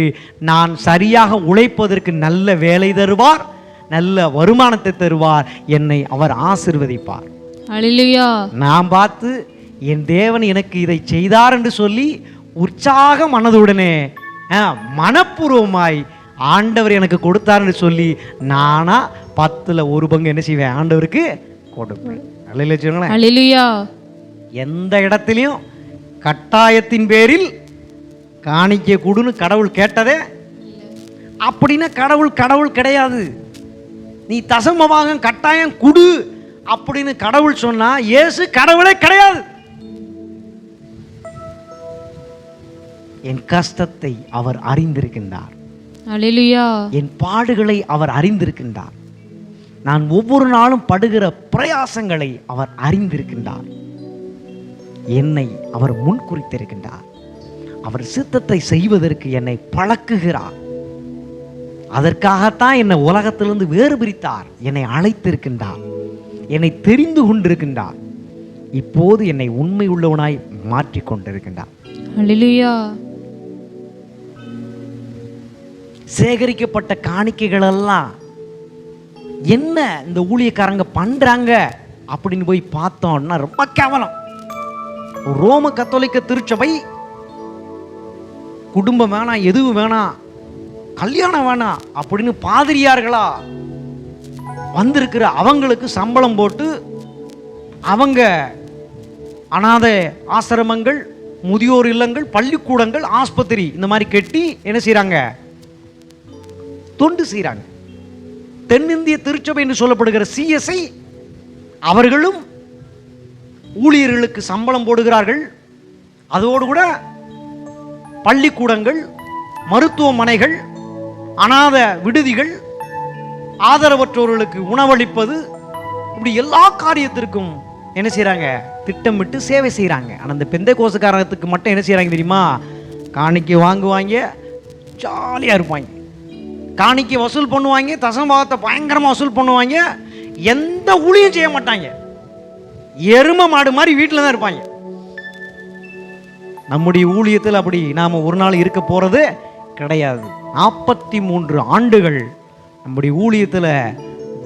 நான் சரியாக உழைப்பதற்கு நல்ல வேலை தருவார், நல்ல வருமானத்தை தருவார், என்னை அவர் ஆசீர்வதிப்பார். அல்லேலூயா. நான் பார்த்து என் தேவன் எனக்கு இதை செய்தார் என்று சொல்லி உற்சாக மனதுடனே மனப்பூர்வமாய் ஆண்டவர் எனக்கு கொடுத்தார் என்று சொல்லி நானா 10ல் 1 பங்கு என்ன செய்வேன், ஆண்டவருக்கு கொடுப்பேன். அல்லேலூயா. எந்த இடத்திலையும் கட்டாயத்தின் பேரில் காணிக்கை கொடுன்னு கடவுள் கேட்டதே அப்படின்னா கடவுள் கிடையாது. நீ தசமமாக கட்டாயம் குடு அப்படின்னு கடவுள் சொன்னா இயேசு கடவுளே கிடையாது. என் கஷ்டத்தை அவர் அறிந்திருக்கின்றார். அல்லேலூயா. என் பாடுகளை அவர் அறிந்திருக்கின்றார். நான் ஒவ்வொரு நாளும் படுகிற பிரயாசங்களை அவர் அறிந்திருக்கின்றார். என்னை அவர் முன் குறித்திருக்கின்றார். அவர் சித்தத்தை செய்வதற்கு என்னை பழக்குகிறார். அதற்காகத்தான் என்னை உலகத்திலிருந்து வேறு பிரித்தார். என்னை அழைத்திருக்கின்றார், என்னை தெரிந்து கொண்டிருக்கின்றார். இப்போது என்னை உண்மை உள்ளவனாய் மாற்றிக் கொண்டிருக்கின்றார். அல்லேலூயா. சேகரிக்கப்பட்ட காணிக்கைகள் எல்லாம் என்ன இந்த ஊழியக்காரங்க பண்றாங்க அப்படின்னு போய் பார்த்தோம்னா ரொம்ப கேவலம். ரோம கத்தோலிக்க திருச்சபை குடும்பம் வேணாம், எதுவும் வேணாம், கல்யாணம் வேணாம் அப்படின்னு பாதிரியார்களா வந்திருக்கிற அவங்களுக்கு சம்பளம் போட்டு அவங்க அநாதை ஆசிரமங்கள், முதியோர் இல்லங்கள், பள்ளிக்கூடங்கள், ஆஸ்பத்திரி இந்த மாதிரி கட்டி என்ன செய்றாங்க, தொண்டு செய்கிறாங்க. தென்னிந்திய திருச்சபை என்று சொல்லப்படுகிற CSI அவர்களும் ஊழியர்களுக்கு சம்பளம் போடுகிறார்கள். அதோடு கூட பள்ளிக்கூடங்கள், மருத்துவமனைகள், அநாத விடுதிகள், ஆதரவற்றோர்களுக்கு உணவளிப்பது, இப்படி எல்லா காரியத்திற்கும் என்ன செய்கிறாங்க, திட்டமிட்டு சேவை செய்கிறாங்க. ஆனால் இந்த பெந்தைக்கோசுக்காரத்துக்கு மட்டும் என்ன செய்கிறாங்க தெரியுமா, காணிக்கை வாங்குவாங்க, ஜாலியாக இருப்பாங்க, காணிக்கை வசூல் பண்ணுவாங்க, தசமபாகத்தை பயங்கரமாக வசூல் பண்ணுவாங்க, எந்த ஊழியம் செய்ய மாட்டாங்க, எரும மாடு மாதிரி வீட்டில் தான் இருப்பாங்க. நம்முடைய ஊழியத்தில் அப்படி நாம் ஒரு நாள் இருக்க போகிறது கிடையாது. 43 ஆண்டுகள் நம்முடைய ஊழியத்தில்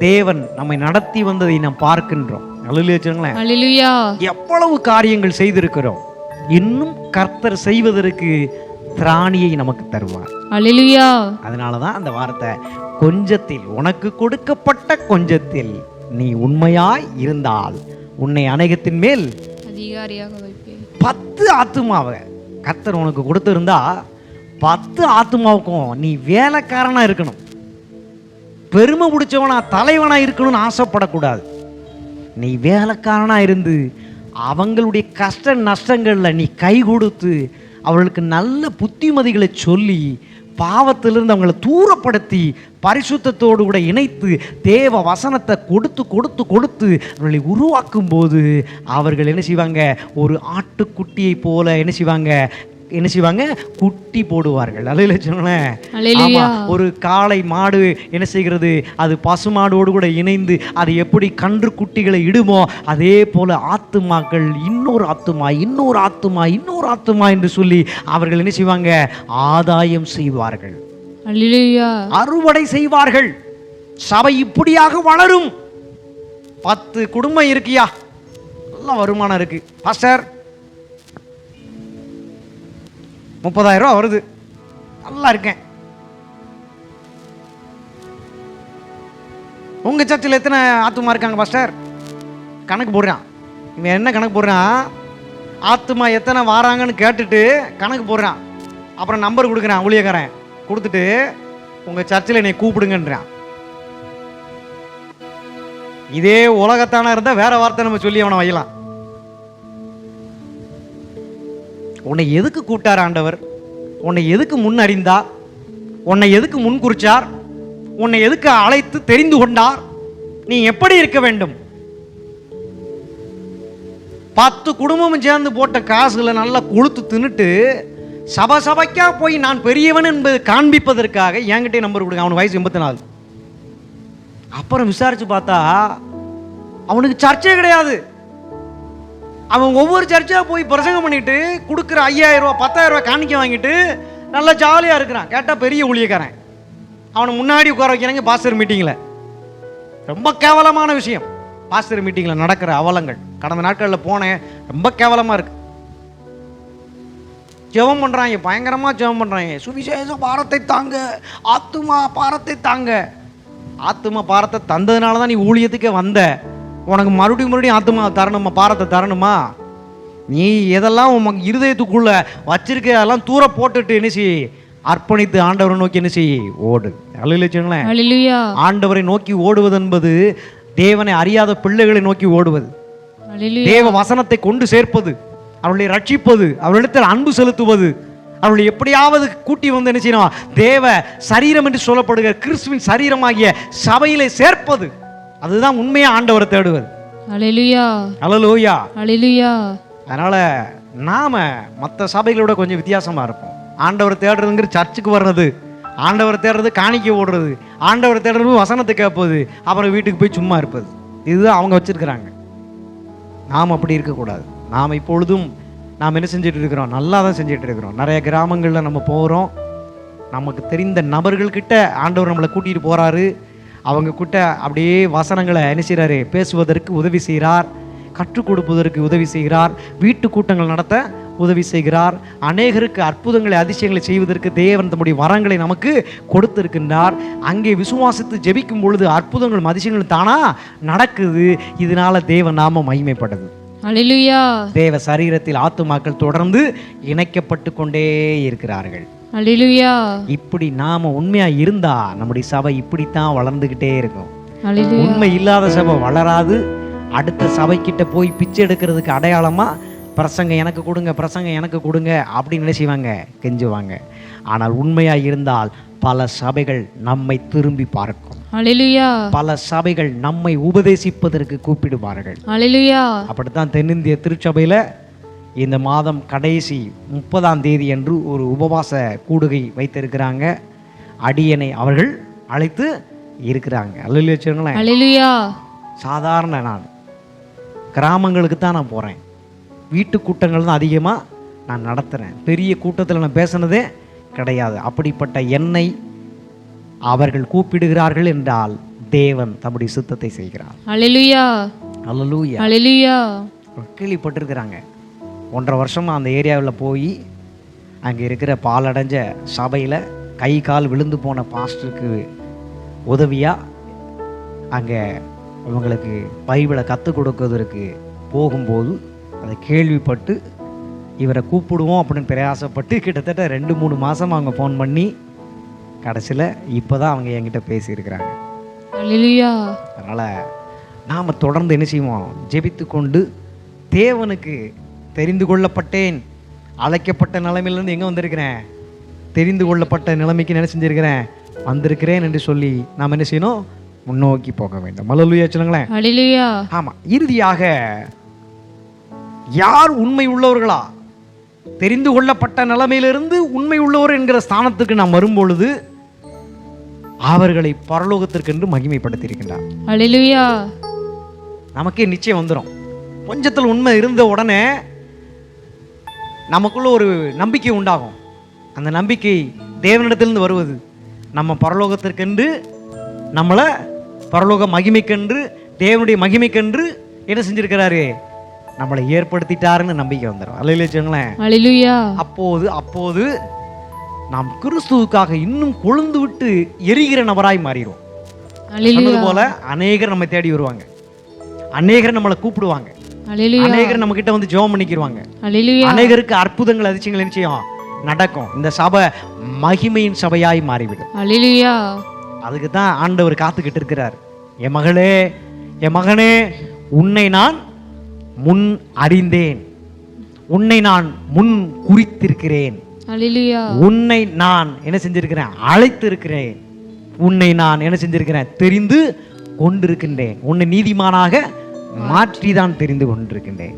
தேவன் நம்மை நடத்தி வந்ததை நாம் பார்க்கின்றோம். அல்லேலூயா. எவ்வளவு காரியங்கள் செய்திருக்கிறோம். இன்னும் கர்த்தர் செய்வதற்கு திராணியை நமக்கு தருவார். அல்லேலூயா. அதனாலதான் அந்த வார்த்தை, கொஞ்சத்தில் உனக்கு கொடுக்கப்பட்ட கொஞ்சத்தில் நீ உண்மையாய் இருந்தால் உன்னை அநேகத்தின் மேல் அதிகாரியாக வைப்பேன். 10 ஆத்துமாவை கர்த்தர் உனக்கு கொடுத்திருந்தா 10 ஆத்துமாவுக்கும் நீ வேலைக்காரனா இருக்கணும், பெருமை பிடிச்சவனா தலைவனா இருக்கணும்னு ஆசைப்படக்கூடாது. நீ வேலைக்காரனா இருந்து அவங்களுடைய கஷ்ட நஷ்டங்கள்ல நீ கை கொடுத்து அவர்களுக்கு நல்ல புத்திமதிகளை சொல்லி பாவத்திலிருந்து அவங்களை தூரப்படுத்தி பரிசுத்தத்தோடு கூட இணைத்து தேவ வசனத்தை கொடுத்து கொடுத்து கொடுத்து அவர்களை உருவாக்கும் போது அவர்கள் என்ன செய்வாங்க, ஒரு ஆட்டுக்குட்டியை போல என்ன செய்வாங்க, என்ன செய்வாங்க, குட்டி போடுவார்கள். அல்லேலூயா சொல்லுங்களேன். அல்லேலூயா. ஆமா, ஒரு காளை மாடு என்ன செய்கிறது, அது பசுமாடோடு கூட இணைந்து அது எப்படி கன்று குட்டிகளை இடுமோ அதே போல ஆத்துமாக்கள் இன்னொரு ஆத்துமா இன்னொரு ஆத்துமா இன்னொரு ஆத்துமா என்று சொல்லி அவர்கள் என்ன செய்வாங்க, ஆதாயம் செய்வார்கள், அல்லேலூயா. அறுவடை செய்வார்கள். சபை இப்படியாக வளரும். 10 குடும்பம் இருக்கியா, நல்ல வருமானம் இருக்கு பாஸ்டர், 30,000 ரூபா வருது, நல்லா இருக்கேன். உங்க சர்ச்சில் எத்தனை ஆத்துமா இருக்காங்க பாஸ்டர்? கணக்கு போடுறான். இவன் என்ன கணக்கு போடுறான், ஆத்துமா எத்தனை வாராங்கன்னு கேட்டுட்டு கணக்கு போடுறான். அப்புறம் நம்பர் கொடுக்குறான் ஊழியக்காரன், கொடுத்துட்டு உங்க சர்ச்சில் என்னை கூப்பிடுங்கன்றான். இதே உலகத்தான இருந்தா வேற வார்த்தை நம்ம சொல்லி அவனை வையலாம். உன்னை எதுக்கு கூப்பிட்டார் ஆண்டவர், உன்னை எதுக்கு முன் அறிந்தார், உன்னை எதுக்கு முன் குறிச்சார், உன்னை எதுக்கு அழைத்து தெரிந்து கொண்டார், நீ எப்படி இருக்க வேண்டும்? 10 குடும்பமும் சேர்ந்து போட்ட காசுல நல்லா கொளுத்து தின்னுட்டு சபைக்கா போய் நான் பெரியவன் என்பது காண்பிப்பதற்காக என்கிட்டே நம்பர் கொடுங்க. அவனுக்கு வயசு 84. அப்புறம் விசாரிச்சு பார்த்தா அவனுக்கு சர்ச்சே கிடையாது. அவன் ஒவ்வொரு சர்ச்சா போய் பிரசங்கம் பண்ணிட்டு கொடுக்குற 5,000 ரூபா 10,000 ரூபா காணிக்க வாங்கிட்டு நல்லா ஜாலியாக இருக்கிறான். கேட்டால் பெரிய ஊழியக்காரன். அவனை முன்னாடி உட்கார வைக்கிறாங்க பாஸ்டர் மீட்டிங்கில். ரொம்ப கேவலமான விஷயம் பாஸ்டர் மீட்டிங்கில் நடக்கிற அவலங்கள். கடந்த நாட்களில் போனேன், ரொம்ப கேவலமாக இருக்கு. ஜெபம் பண்ணுறாங்க, பயங்கரமாக ஜெபம் பண்ணுறாங்க, சுவிசேஷ பாரத்தை தாங்க, ஆத்துமா பாரத்தை தாங்க. ஆத்துமா பாரத்தை தந்ததுனால தான் நீ ஊழியத்துக்கே வந்த. உனக்கு மறுபடியும் ஆத்துமா தரணுமா, பாரத்தை தரணுமா? நீ எதெல்லாம் உன் இருதயத்துக்குள்ள வச்சிருக்க அதெல்லாம் தூர போட்டுட்டு என்ன செய், அர்ப்பணித்து ஆண்டவரை நோக்கி என்ன செய், ஓடு. அல்லேலூயா. ஆண்டவரை நோக்கி ஓடுவது என்பது தேவனை அறியாத பிள்ளைகளை நோக்கி ஓடுவது, தேவ வசனத்தை கொண்டு சேர்ப்பது, அவர்களை ரட்சிப்பது, அவர்களிடத்தில் அன்பு செலுத்துவது, அவர்களை எப்படியாவது கூட்டி வந்து என்ன செய்யணும், தேவ சரீரம் என்று சொல்லப்படுகிற கிறிஸ்துவின் சரீரமாகிய சபையிலே சேர்ப்பது. அதுதான் உண்மையா ஆண்டவரை தேடுவது. அல்லேலூயா. அல்லேலூயா. அல்லேலூயா. அதனால நாம மற்ற சபைகளோட கொஞ்சம் வித்தியாசமா இருப்போம். ஆண்டவரை தேடுறதுங்கிற சர்ச்சுக்கு வர்றது, ஆண்டவரை தேடுறது காணிக்கை ஓடுறது, ஆண்டவரை தேடுறது வசனத்தை கேட்பது, அப்புறம் வீட்டுக்கு போய் சும்மா இருப்பது. இதுதான் அவங்க வச்சிருக்கிறாங்க. நாம் அப்படி இருக்கக்கூடாது. நாம் இப்பொழுதும் நாம் என்ன செஞ்சுட்டு இருக்கிறோம், நல்லா தான் செஞ்சுட்டு இருக்கிறோம். நிறைய கிராமங்களில் நம்ம போகிறோம், நமக்கு தெரிந்த நபர்கள்கிட்ட ஆண்டவர் நம்மளை கூட்டிகிட்டு போகிறாரு. அவங்க கிட்ட அப்படியே வசனங்களை என்ன செய்கிறாரு, பேசுவதற்கு உதவி செய்கிறார், கற்றுக் கொடுப்பதற்கு உதவி செய்கிறார், வீட்டு கூட்டங்கள் நடத்த உதவி செய்கிறார். அநேகருக்கு அற்புதங்களை அதிசயங்களை செய்வதற்கு தேவன் தம்முடைய வரங்களை நமக்கு கொடுத்திருக்கின்றார். அங்கே விசுவாசித்து ஜெபிக்கும் பொழுது அற்புதங்களும் அதிசயங்களும் தானா நடக்குது. இதனால தேவ நாமம் மகிமைப்படுது. அல்லேலூயா. தேவ சரீரத்தில் ஆத்துமாக்கள் தொடர்ந்து இணைக்கப்பட்டு கொண்டே இருக்கிறார்கள். அல்லேலூயா. இப்படி நாம உண்மையா இருந்தா நம்முடைய சபை இப்படித்தான் வளர்ந்துகிட்டே இருக்கும். உண்மை இல்லாத சபை வளராது. அடுத்த சபைக்கிட்ட போய் பிச்சை எடுக்கிறதுக்கு அடையாளமா பிரசங்கம் எனக்கு கொடுங்க, பிரசங்கம் எனக்கு கொடுங்க அப்படின்னு நினைச்சுவாங்க, கெஞ்சுவாங்க. ஆனால் உண்மையா இருந்தால் பல சபைகள் நம்மை திரும்பி பார்க்கும். அல்லேலூயா. பல சபைகள் நம்மை உபதேசிப்பதற்கு கூப்பிடுவார்கள். அல்லேலூயா. அப்படித்தான் தென்னிந்திய திருச்சபையில் இந்த மாதம் கடைசி 30ஆம் தேதி அன்று ஒரு உபவாச கூடுகை வைத்திருக்கிறாங்க. அடியனை அவர்கள் அழைத்து இருக்கிறாங்க. அல்லேலூயா சொல்லுங்களேன். அல்லேலூயா. சாதாரண நான் கிராமங்களுக்கு தான் நான் போகிறேன், வீட்டு கூட்டங்கள் தான் அதிகமாக நான் நடத்துகிறேன். பெரிய கூட்டத்தில் நான் பேசுனதே கிடையாது. அப்படிப்பட்ட என்னை அவர்கள் கூப்பிடுகிறார்கள் என்றால் தேவன் தம்முடைய சித்தத்தை செய்கிறார். அல்லேலூயா. அல்லேலூயா. அல்லேலூயா. கேள்விப்பட்டிருக்கிறாங்க. 1.5 வருஷமாக அந்த ஏரியாவில் போய் அங்கே இருக்கிற பாலடைஞ்ச சபையில் கை கால் விழுந்து போன பாஸ்டருக்கு உதவியாக அங்கே இவங்களுக்கு பைபிளை கற்றுக் கொடுக்கறதுக்கு போகும்போது அதை கேள்விப்பட்டு இவரை கூப்பிடுவோம் அப்படின்னு பிரயாசப்பட்டு கிட்டத்தட்ட 2-3 மாதம் அவங்க ஃபோன் பண்ணி கடைசியில் இப்போ தான் அவங்க என்கிட்ட பேசியிருக்கிறாங்க. அல்லேலூயா. அதனால் நாம் தொடர்ந்து என்ன செய்வோம், ஜெபித்து கொண்டு தேவனுக்கு தெரிந்து கொள்ளப்பட்டேன், அழைக்கப்பட்ட நிலைமையிலேருந்து எங்கே வந்திருக்கிறேன், தெரிந்து கொள்ளப்பட்ட நிலைமைக்கு என்ன செஞ்சிருக்கிறேன், வந்திருக்கிறேன் என்று சொல்லி நாம் என்ன செய்யணும், முன்னோக்கி போக வேண்டும். அல்லேலூயா சொல்லுங்களேன். அல்லேலூயா. ஆமாம். இறுதியாக யார் உண்மை உள்ளவர்களா, தெரிந்து கொள்ளப்பட்ட நிலைமையிலிருந்து உண்மை உள்ளவர் என்கிற ஸ்தானத்துக்கு நாம் வரும்பொழுது அவர்களை பரலோகத்திற்கென்று மகிமைப்படுத்தியிருக்கின்றார். அல்லேலூயா. நமக்கே நிச்சயம் வந்துடும். கொஞ்சத்தில் உண்மை இருந்த உடனே நமக்குள்ள ஒரு நம்பிக்கை உண்டாகும். அந்த நம்பிக்கை தேவனிடத்திலிருந்து வருவது. நம்ம பரலோகத்திற்கென்று, நம்மளை பரலோக மகிமைக்கென்று, தேவனுடைய மகிமைக்கென்று என்ன செஞ்சிருக்கிறாரு, நம்மளை ஏற்படுத்திட்டாருன்னு நம்பிக்கை வந்துடும். அல்லேலூயா. அல்லேலூயா. அப்போது நாம் கிறிஸ்துவுக்காக இன்னும் கொழுந்து விட்டு எரிகிற நபராய் மாறிடுவோம். சொன்னது போல அநேகர் நம்ம தேடி வருவாங்க, அநேகர் நம்மளை கூப்பிடுவாங்க, அநேகர் நம்ம கிட்ட வந்து ஜெபம் பண்ணிக்கிடுவாங்க, அநேகருக்கு அற்புதங்கள் அதிசயங்கள் நிச்சயம் நடக்கும். இந்த சபை மகிமையின் சபையாய் மாறிவிடும். அதுக்கு தான் ஆண்டவர் காத்துக்கிட்டு இருக்கிறார். என் மகளே, என் மகனே, உன்னை நான் முன் அறிந்தேன், உன்னை நான் முன் குறித்திருக்கிறேன், உன்னை நான் என்ன செஞ்சிருக்கிறேன், அழைத்திருக்கிறேன், உன்னை நான் என்ன செஞ்சிருக்கிறேன், தெரிந்து கொண்டிருக்கின்றேன், உன்னை நீதிமானாக மாற்றி தான் தெரிந்து கொண்டிருக்கின்றேன்.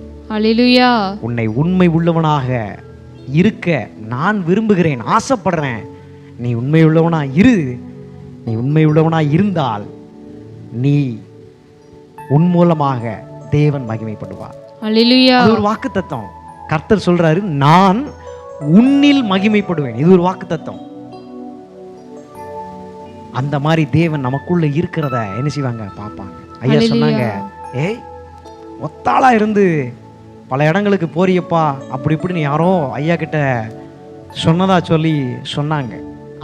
உன்னை உண்மை உள்ளவனாக இருக்க நான் விரும்புகிறேன், ஆசைப்படுறேன். நீ உண்மை உள்ளவனா இரு. நீ உண்மை உள்ளவனா இருந்தால் நீ உன் மூலமாக தேவன் மகிமைப்படுவார். அது ஒரு வாக்கு தத்துவம். கர்த்தர் சொல்றாரு, நான் உன்னில் மகிமைப்படுவேன். இது ஒரு வாக்கு தத்துவம். அந்த மாதிரி தேவன் நமக்குள்ள இருக்கிறத என்ன செய்வாங்க, பார்ப்பாங்க. ஐயா சொன்னாங்க, ஏய் ஒத்தாளா இருந்து பல இடங்களுக்கு போறியப்பா அப்படி இப்படின்னு யாரோ ஐயா கிட்ட சொன்னதா சொல்லி சொன்னாங்க.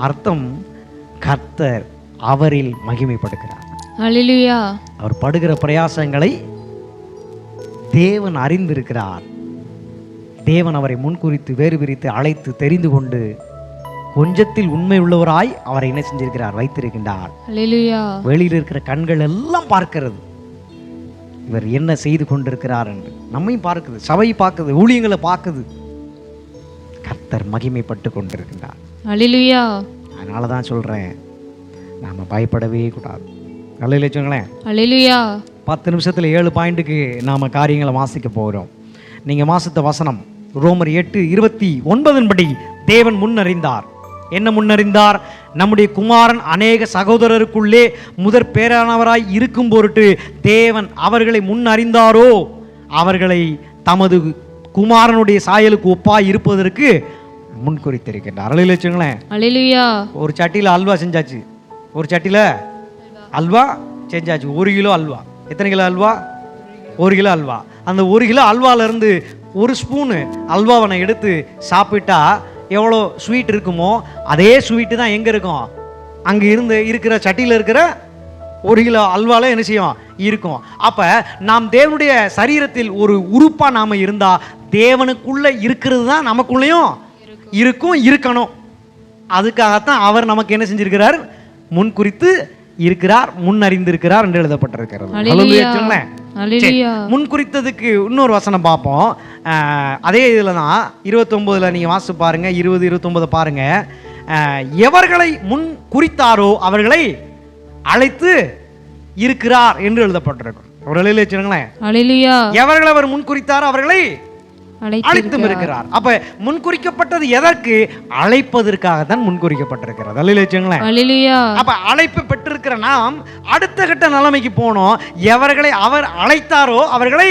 அர்த்தம், கர்த்தர் அவரில் மகிமைப்படுகிறார். அவர் படுகிற பிரயாசங்களை தேவன் அறிந்திருக்கிறார். தேவன் அவரை முன்குறித்து வேறு பிரித்து அழைத்து தெரிந்து கொண்டு கொஞ்சத்தில் உண்மை உள்ளவராய் அவரை என்ன செஞ்சிருக்கிறார், வைத்திருக்கின்றார். வெளியில் இருக்கிற கண்கள் எல்லாம் பார்க்கிறது இவர் என்ன செய்து கொண்டிருக்கிறார் என்று. நம்மையும் பார்க்குது, சபை பார்க்குது, ஊழியங்களை பார்க்குது. கர்த்தர் மகிமைப்பட்டு கொண்டிருக்கின்றார். அதனால தான் சொல்றேன், நாம பயப்படவே கூடாது. அல்லேலூயா. அல்லேலூயா. 10 நிமிஷத்துல 7 பாயிண்ட்டுக்கு நாம காரியங்களை வாசிக்க போகிறோம். நீங்க வாசித்த வசனம் ரோமர் 8:29 படி தேவன் முன்னறிந்தார். என்ன முன்னறிந்தார்? நம்முடைய குமாரன் அநேக சகோதரருக்குள்ளே முதற் பேரானவராய் இருக்கும் பொருட்டு தேவன் அவர்களை முன்னறிந்தாரோ அவர்களை தமது குமாரனுடைய சாயலுக்கு ஒப்பாய் இருப்பதற்கு முன்குறித்திருக்கின்றார். அல்லேலூயா. ஒரு சட்டியில் அல்வா செஞ்சாச்சு, ஒரு சட்டியில் அல்வா செஞ்சாச்சு. 1 கிலோ அல்வா. எத்தனை கிலோ அல்வா? 1 கிலோ அல்வா. அந்த 1 கிலோ அல்வாலேருந்து 1 ஸ்பூனு அல்வாவை எடுத்து சாப்பிட்டா எவ்வளோ ஸ்வீட் இருக்குமோ அதே ஸ்வீட்டு தான் எங்கே இருக்கும், அங்கே இருக்கிற சட்டியில் இருக்கிற 1 கிலோ அல்வால என்ன செய்யும், இருக்கும். அப்போ நாம் தேவனுடைய சரீரத்தில் ஒரு உறுப்பாக நாம் இருந்தால் தேவனுக்குள்ளே இருக்கிறது தான் நமக்குள்ளேயும் இருக்கும், இருக்கணும். அதுக்காகத்தான் அவர் நமக்கு என்ன செஞ்சிருக்கிறார், முன் குறித்து இருக்கிறார், முன் அறிந்திருக்கிறார் என்று எழுதப்பட்டிருக்கிறது. முன் குறித்ததுக்கு இன்னொரு வசனம் பார்ப்போம். அதே இதில் தான் 29 நீங்கள் வாசித்து பாருங்க, 20-29 பாருங்க. எவர்களை முன் குறித்தாரோ அவர்களை அழைத்து இருக்கிறார் என்று எழுதப்பட்டிருக்கும். எவர்களை அவர் முன் குறித்தாரோ அவர்களை அழைத்தும் இருக்கிறார். அப்ப முன்குறிக்கப்பட்டது எதற்கு? அழைப்பதற்காக தான் முன்குறிக்கப்பட்டிருக்கிறது. அப்ப அழைப்பு பெற்றிருக்கிற நாம் அடுத்த கட்ட நிலைமைக்கு போனோம். எவர்களை அவர் அழைத்தாரோ அவர்களை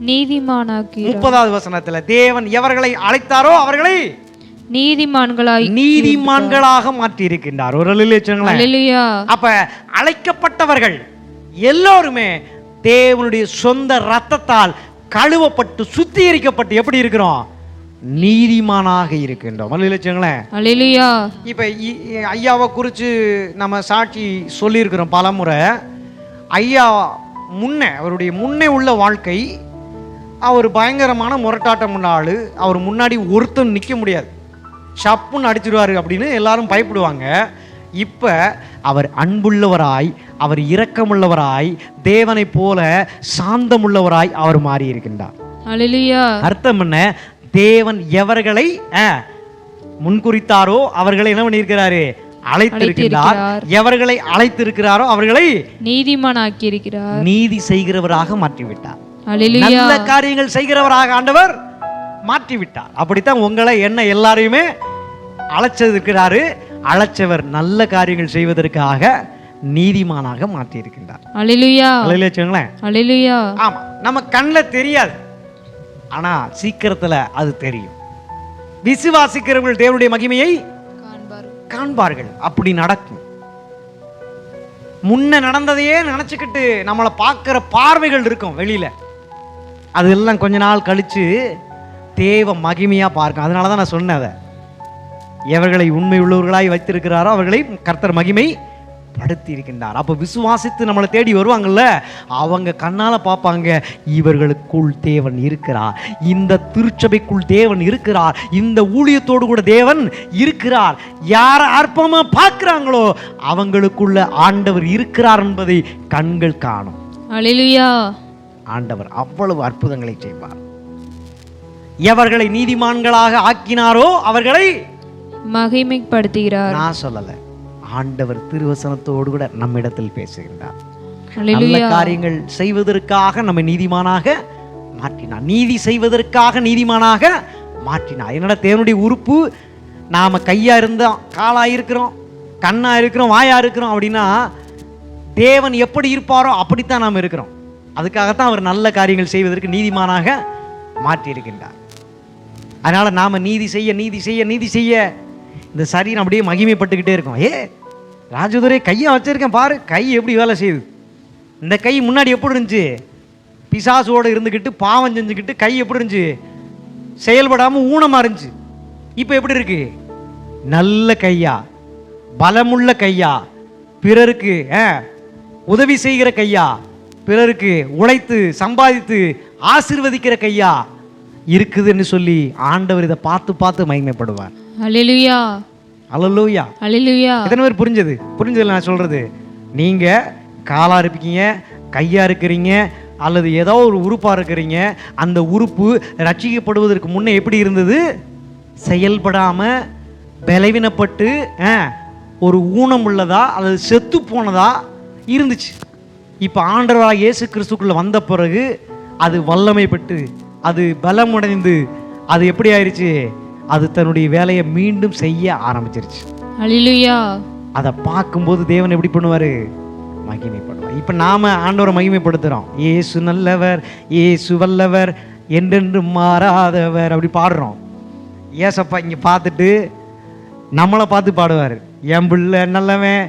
நீதிமானாக்கி. 30வது வசனத்துல தேவன் எவர்களை அழைத்தாரோ அவர்களை நீதிமான்களாக மாற்றி இருக்கின்றார். அப்ப அழைக்கப்பட்டவர்கள் எல்லோருமே தேவனுடைய சொந்த ரத்தத்தால் கழுவப்பட்டு சுத்திகரிக்கப்பட்டு எப்படி இருக்கிறோம், நீதிமானாக இருக்கின்றோம். இப்ப ஐயாவை குறித்து நம்ம சாட்சி சொல்லியிருக்கிறோம் பல முறை. ஐயா அவருடைய முன்னே உள்ள வாழ்க்கை, அவர் பயங்கரமான முரட்டாட்டம் உள்ள ஆளு. அவர் முன்னாடி ஒருத்தன் நிற்க முடியாது, ஷப்புன்னு அடிச்சிடுவாரு அப்படின்னு எல்லாரும் பயப்படுவாங்க. இப்ப அவர் அன்புள்ளவராய், அவர் இரக்கமுள்ளவராய், தேவனை போல சாந்தமுள்ளவராய் அவர் மாறி இருக்கின்றார். அர்த்தம் என்ன? தேவன் எவர்களை முன்குறித்தாரோ அவர்களை என்ன பண்ணியிருக்கிறாரு, அழைத்திருக்கிறார். எவர்களை அழைத்திருக்கிறாரோ அவர்களை நீதிமானாக்கி இருக்கிறார், நீதி செய்கிறவராக மாற்றிவிட்டார். நல்ல காரியங்கள் செய்கிறவராக ஆண்டவர் மாற்றி விட்டார். அப்படித்தான் உங்களை என்ன எல்லாரையுமே அழைச்சிருக்கிறாரு. அழைச்சவர் நல்ல காரியங்கள் செய்வதற்காக நீதிமானாக மாற்றி இருக்கின்றார். அல்லேலூயா வச்சுங்களேன். அல்லேலூயா. ஆமா, நம்ம கண்ணில் தெரியாது, ஆனா சீக்கிரத்துல அது தெரியும். விசுவாசிக்கிறவர்கள் தேவனுடைய மகிமையை காண்பார்கள். அப்படி நடக்கும். முன்ன நடந்ததையே நினைச்சுக்கிட்டு நம்மளை பார்க்கிற பார்வைகள் இருக்கும் வெளியில, அதெல்லாம் கொஞ்ச நாள் கழிச்சு தேவ மகிமையா பார்க்கும். அதனாலதான் நான் சொன்னேன், அதை எவர்களை உண்மை உள்ளவர்களாய் வைத்திருக்கிறாரோ அவர்களை கர்த்தர் மகிமை படுத்தி இருக்கின்றார். அப்போ விசுவாசித்து நம்மளை தேடி வருவாங்கல்ல, அவங்க கண்ணால பார்ப்பாங்க, இவர்களுக்குள் தேவன் இருக்கிறார், இந்த திருச்சபைக்குள் தேவன் இருக்கிறார், இந்த ஊழியத்தோடு கூட தேவன் இருக்கிறார். யார் அற்பமா பார்க்கிறாங்களோ அவங்களுக்குள்ள ஆண்டவர் இருக்கிறார் என்பதை கண்கள் காணும். அல்லேலூயா. ஆண்டவர் அவ்வளவு அற்புதங்களை செய்வார். எவர்களை நீதிமான்களாக ஆக்கினாரோ அவர்களை மகிமைப்படுத்துகிறார். நான் சொல்லல, ஆண்டவர் திருவசனத்தோடு கூட நம்மிடத்தில் பேசுகின்றார். நல்ல அல்லேலூயா. காரியங்கள் செய்வதற்காக நம்ம நீதிமானாக மாற்றினார். நீதி செய்வதற்காக நீதிமானாக மாற்றினார். என்னோட தேவனுடைய உறுப்பு, நாம கையா இருந்தோம், காலா இருக்கிறோம், கண்ணா இருக்கிறோம், வாயா இருக்கிறோம் அப்படின்னா தேவன் எப்படி இருப்பாரோ அப்படித்தான் நாம் இருக்கிறோம். அதுக்காகத்தான் அவர் நல்ல காரியங்கள் செய்வதற்கு நீதிமானாக மாற்றி இருக்கின்றார். அதனால நாம நீதி செய்ய நீதி செய்ய நீதி செய்ய இந்த சரீரம் அப்படியே மகிமைப்பட்டுக்கிட்டே இருக்கும். ராஜதுரை கையை வச்சிருக்கேன் பாரு, கை எப்படி வேலை செய்யுது. இந்த கை முன்னாடி எப்படி இருந்துச்சு, பிசாசோடு இருந்துக்கிட்டு பாவம் செஞ்சுக்கிட்டு கை எப்படி இருந்துச்சு, செயல்படாமல் ஊனமாக இருந்துச்சு. இப்போ எப்படி இருக்கு, நல்ல கையா, பலமுள்ள கையா, பிறருக்கு உதவி செய்கிற கையா, பிறருக்கு உழைத்து சம்பாதித்து ஆசீர்வதிக்கிற கையா இருக்குதுன்னு சொல்லி ஆண்டவர் இதை பார்த்து பார்த்து மகிமைப்படுவார். அல்லேலூயா அல்லேலூயா அல்லேலூயா. எத்தனை பேர் புரிஞ்சது நான் சொல்றது? நீங்க காலா இருப்பீங்க, கையா இருக்கிறீங்க, அல்லது ஏதோ ஒரு உறுப்பா இருக்கிறீங்க. அந்த உறுப்பு ரட்சிக்கப்படுவதற்கு முன்னே எப்படி இருந்தது, செயல்படாம பலவீனப்பட்டு ஒரு ஊனம் உள்ளதா அல்லது செத்து போனதா இருந்துச்சு. இப்போ ஆண்டவராக இயேசு கிறிஸ்துக்குள்ள வந்த பிறகு அது வல்லமை பெற்று அது பலமடைந்து அது எப்படி ஆயிடுச்சு, அது தன்னுடைய வேலையை மீண்டும் செய்ய ஆரம்பிச்சிருச்சு. அல்லேலூயா. அதை பார்க்கும்போது தேவன் எப்படி பண்ணுவாரு, மகிமைப்படுவார். இப்போ நாம ஆண்டவரை மகிமைப்படுத்துறோம். இயேசு நல்லவர், இயேசு வல்லவர், என்றென்று மாறாதவர் அப்படி பாடுறோம். ஏசப்பா இங்க பார்த்துட்டு நம்மளை பார்த்து பாடுவார், என் புள்ள நல்லவன்,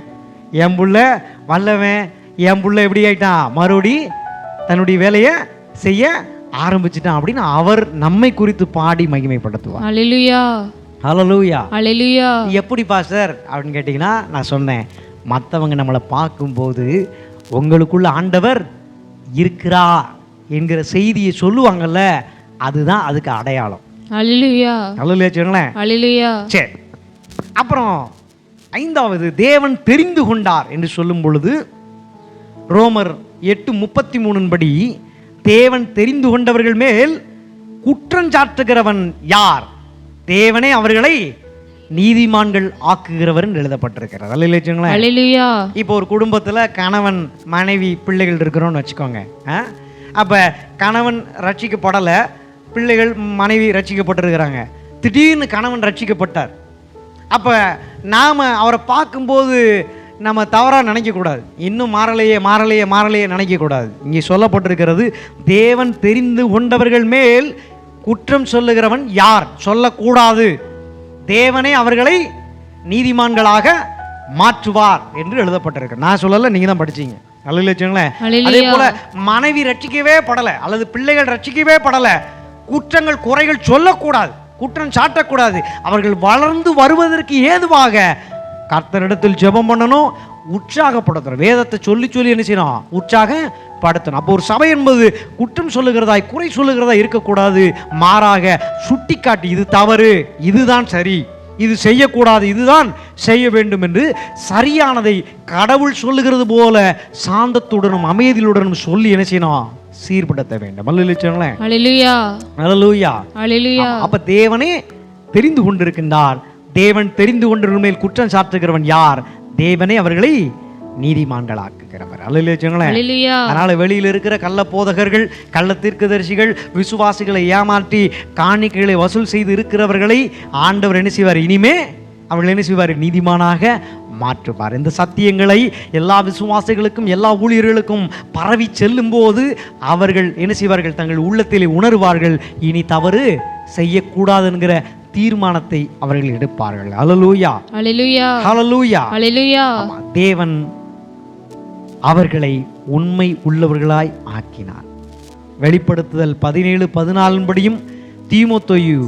என் புள்ள வல்லவன், என் புள்ள எப்படி ஆயிட்டான், மறுபடி தன்னுடைய வேலையை செய்ய ஆரம்பிச்சிட்டான் அப்படின்னு அவர் நம்மை குறித்து பாடி மகிமைப்படுத்துவார். அல்லேலூயா அல்லேலூயா அல்லேலூயா. எப்படி பாஸ்டர் அப்படின்னு கேட்டிங்கன்னா, நான் சொன்னேன், மற்றவங்க நம்மளை பார்க்கும்போது உங்களுக்குள்ள ஆண்டவர் இருக்கிறா என்கிற செய்தியை சொல்லுவாங்கல்ல, அதுதான் அதுக்கு அடையாளம். அல்லேலூயா அல்லேலூயா சொல்லுங்களேன். அல்லேலூயா. சரி, அப்புறம் 5வது தேவன் தெரிந்து கொண்டார் என்று சொல்லும் பொழுது ரோமர் 8:33 படி தேவன் தெரிந்து கொண்டவர்கள் மேல் குற்றஞ்சாட்டுகிறவன் யார், தேவனே அவர்களை நீதிமான்கள் ஆக்குகிறவர் என்று எழுதப்பட்டிருக்கிறார். அல்லேலூயா. இப்போ ஒரு குடும்பத்தில் கணவன் மனைவி பிள்ளைகள் இருக்கிறோன்னு வச்சுக்கோங்க. அப்போ கணவன் ரட்சிக்கப்படலை, பிள்ளைகள் மனைவி ரட்சிக்கப்பட்டிருக்கிறாங்க. திடீர்னு கணவன் ரட்சிக்கப்பட்டார். அப்போ நாம் அவரை பார்க்கும்போது நம்ம தவறாக நினைக்கக்கூடாது, இன்னும் மாறலையே மாறலையே மாறலையே நினைக்கக்கூடாது. இங்கே சொல்லப்பட்டிருக்கிறது, தேவன் தெரிந்து கொண்டவர்கள் மேல் குற்றம் சொல்லுகிறவன் யார், சொல்லக்கூடாது. தேவனே அவர்களை நீதிமான்களாக மாற்றுவார் என்று எழுதப்பட்டிருக்கு. நான் சொல்லலை, நீங்கள் தான் படிச்சீங்க. அல்லேலூயா. அதே போல மனைவி ரட்சிக்கவே படலை அல்லது பிள்ளைகள் ரட்சிக்கவே படலை, குற்றங்கள் குறைகள் சொல்லக்கூடாது, குற்றம் சாட்டக்கூடாது. அவர்கள் வளர்ந்து வருவதற்கு ஏதுவாக கர்த்தரிடத்தில் ஜெபம் பண்ணணும், உற்சாகப்படுத்தணும். வேதத்தை சொல்லி சொல்லி என்ன செய்யணும், உற்சாகப்படுத்தணும். அப்போ ஒரு சபை என்பது குற்றம் சொல்லுகிறதாய் குறை சொல்லுகிறதா இருக்கக்கூடாது, மாறாக சுட்டி காட்டி இது தவறு, இதுதான் சரி, இது செய்யக்கூடாது, இதுதான் செய்ய வேண்டும் என்று சரியானதை கடவுள் சொல்லுகிறது போல சாந்தத்துடனும் அமைதியுடனும் சொல்லி என்ன செய்யணும், சீர்படுத்த வேண்டும். அல்லேலூயா அல்லேலூயா அல்லேலூயா. அப்ப தேவனே தெரிந்து கொண்டிருக்கின்றார். தேவன் தெரிந்து கொண்டவர்கள் மேல் குற்றம் சாட்டுகிறவன் யார், தேவனே அவர்களை நீதிமான்களாக்குகிறவர். அல்லேலூயா. ஹalleluya. அதனால வெளியில் இருக்கிற கள்ள போதகர்கள், கள்ள தீர்க்கதரிசிகள், விசுவாசிகளை ஏமாற்றி காணிக்கைகளை வசூல் செய்து இருக்கிறவர்களை ஆண்டவர் என்ன செய்வார்? இனிமே அவர்கள் என்ன செய்வார்? நீதிமானாக மாற்றுவார். இந்த சத்தியங்களை எல்லா விசுவாசிகளுக்கும் எல்லா ஊழியர்களுக்கும் பரவி செல்லும் போது அவர்கள் என்ன செய்வார்கள்? தங்கள் உள்ளத்திலே உணர்வார்கள், இனி தவறு செய்யக்கூடாது என்கிற தீர்மானத்தை அவர்கள் எடுப்பார்கள். ஹல்லேலூயா, ஹalleluya. ஹல்லேலூயா, ஹalleluya. தேவன் அவர்களை உண்மை உள்ளவர்களாய் ஆக்கினார். வெளிப்படுத்துதல் 17:14 படியும், தீமோத்தேயு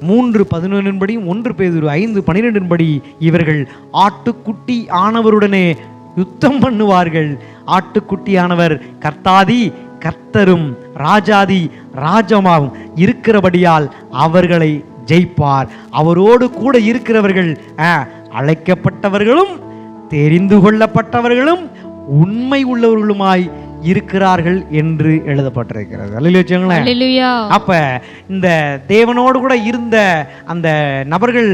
3:11 படியும், 1 பேதுரு 5:12 படி இவர்கள் ஆட்டுக்குட்டி ஆனவருடனே யுத்தம் பண்ணுவார்கள். ஆட்டுக்குட்டியானவர் கர்த்தாதி கர்த்தரும் ராஜாதி ராஜமாவும் இருக்கிறபடியால் அவர்களை ஜெயிப்பார். அவரோடு கூட இருக்கிறவர்கள் அழைக்கப்பட்டவர்களும் தெரிந்து கொள்ளப்பட்டவர்களும் உண்மை உள்ளவர்களுமாய் இருக்கிறார்கள் என்று எழுதப்பட்டிருக்கிறது. அல்லேலூயா. அப்ப இந்த தேவனோடு கூட இருந்த அந்த நபர்கள்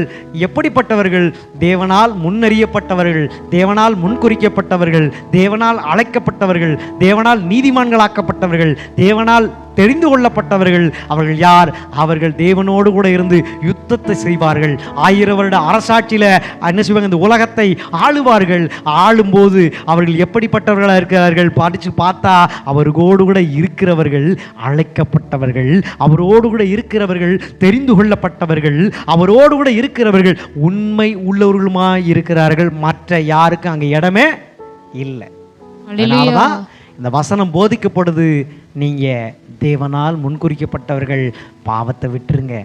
எப்படிப்பட்டவர்கள்? தேவனால் முன்னறியப்பட்டவர்கள், தேவனால் முன்குறிக்கப்பட்டவர்கள், தேவனால் அழைக்கப்பட்டவர்கள், தேவனால் நீதிமான்களாக்கப்பட்டவர்கள், தேவனால் தெரிந்து கொள்ளப்பட்டவர்கள். அவர்கள் யார்? அவர்கள் தேவனோடு கூட இருந்து யுத்தத்தை செய்வார்கள். 1000 வருட அரசாட்சியில என்ன செய்வாங்க? இந்த உலகத்தை ஆளுவார்கள். ஆளும்போது அவர்கள் எப்படிப்பட்டவர்களாக இருக்கிறார்கள்? படிச்சு பார்த்தா அவரோடு கூட இருக்கிறவர்கள் அழைக்கப்பட்டவர்கள், அவரோடு கூட இருக்கிறவர்கள் தெரிந்து கொள்ளப்பட்டவர்கள், அவரோடு கூட இருக்கிறவர்கள் உண்மை உள்ளவர்களுமாய் இருக்கிறார்கள். மற்ற யாருக்கும் அங்க இடமே இல்லை. அதனாலதான் இந்த வசனம் போதிக்கப்படுது, நீங்க தேவனால் முன்குறிக்கப்பட்டவர்கள், பாவத்தை விட்டுருங்க.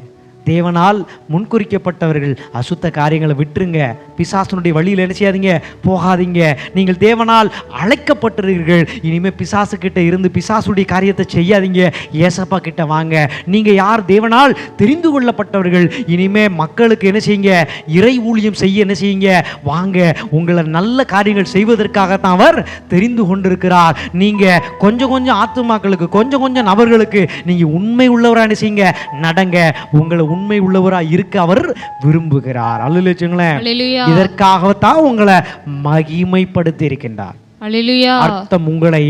தேவனால் முன்குறிக்கப்பட்டவர்கள், அசுத்த காரியங்களை விட்டுருங்க. பிசாசனுடைய வழியில் என்ன செய்யாதீங்க? போகாதீங்க. நீங்கள் தேவனால் அழைக்கப்பட்டிருக்கிறீர்கள். இனிமேல் பிசாசு கிட்ட இருந்து பிசாசுடைய காரியத்தை செய்யாதீங்க. ஏசப்பா கிட்ட வாங்க. நீங்க யார்? தேவனால் தெரிந்து கொள்ளப்பட்டவர்கள். இனிமே மக்களுக்கு என்ன செய்யுங்க? இறை ஊழியம் செய்ய என்ன செய்யுங்க? வாங்க. உங்களை நல்ல காரியங்கள் செய்வதற்காகத்தான் அவர் தெரிந்து கொண்டிருக்கிறார். நீங்க கொஞ்சம் கொஞ்சம் ஆத்துமாக்களுக்கு, கொஞ்சம் கொஞ்சம் நபர்களுக்கு நீங்க உண்மை உள்ளவராக என்ன செய்யுங்க? நடங்க. உங்களை உண்மை உள்ளவராக இருக்க அவர் விரும்புகிறார். அல்லேலூயா. இதற்காகத்தான் உங்களை மகிமைப்படுத்தி இருக்கின்றார். ஹalleluya. அர்த்தம் உங்களை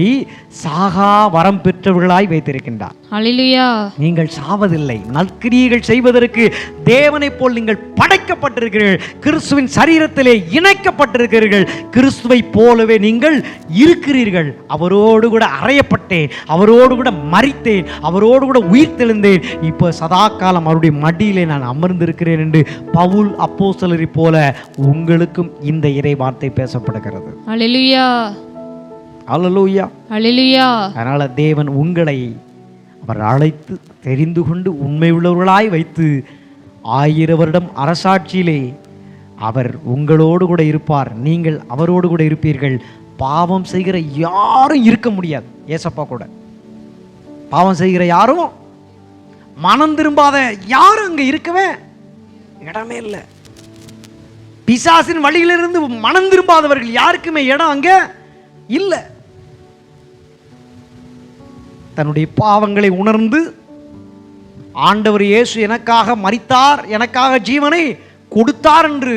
சாகா வரம் பெற்றவர்களாய் வைத்திருக்கின்றார். ஹalleluya. நீங்கள் சாவதில்லை. நற்கிரியைகள் செய்வதற்கு தேவனைப் போல் நீங்கள் படைக்கப்பட்டிருக்கிறீர்கள். கிறிஸ்துவின் சரீரத்திலே இணைக்கப்பட்டிருக்கிறீர்கள். கிறிஸ்துவை போலவே நீங்கள் இருக்கிறீர்கள். அவரோடு கூட அறையப்பட்டேன், அவரோடு கூட மரித்தேன், அவரோடு கூட உயிர் தெழுந்தேன். இப்போ சதா காலம் அவருடைய மடியிலே நான் அமர்ந்திருக்கிறேன் என்று பவுல் அப்போஸ்தலரை போல உங்களுக்கும் இந்த இறை வார்த்தை பேசப்படுகிறது. ஹalleluya. அல்லேலூயா. ஹalleluya. அதனால தேவன் உங்களை அவர் அழைத்து தெரிந்து கொண்டு உண்மை உள்ளவர்களாய் வைத்து 1000 வருடம் அரசாட்சியிலே அவர் உங்களோடு கூட இருப்பார். நீங்கள் அவரோடு கூட இருப்பீர்கள். பாவம் செய்கிற யாரும் இருக்க முடியாது. ஏசப்பா கூட பாவம் செய்கிற யாரும், மனம் திரும்பாத யாரும் அங்க இருக்கவே இடமே இல்லை. பிசாசின் வழியிலிருந்து மனம் திரும்பாதவர்கள் யாருக்குமே இடம் அங்க இல்லை. தன்னுடைய பாவங்களை உணர்ந்து ஆண்டவர் இயேசு எனக்காக மரித்தார், எனக்காக ஜீவனை கொடுத்தார் என்று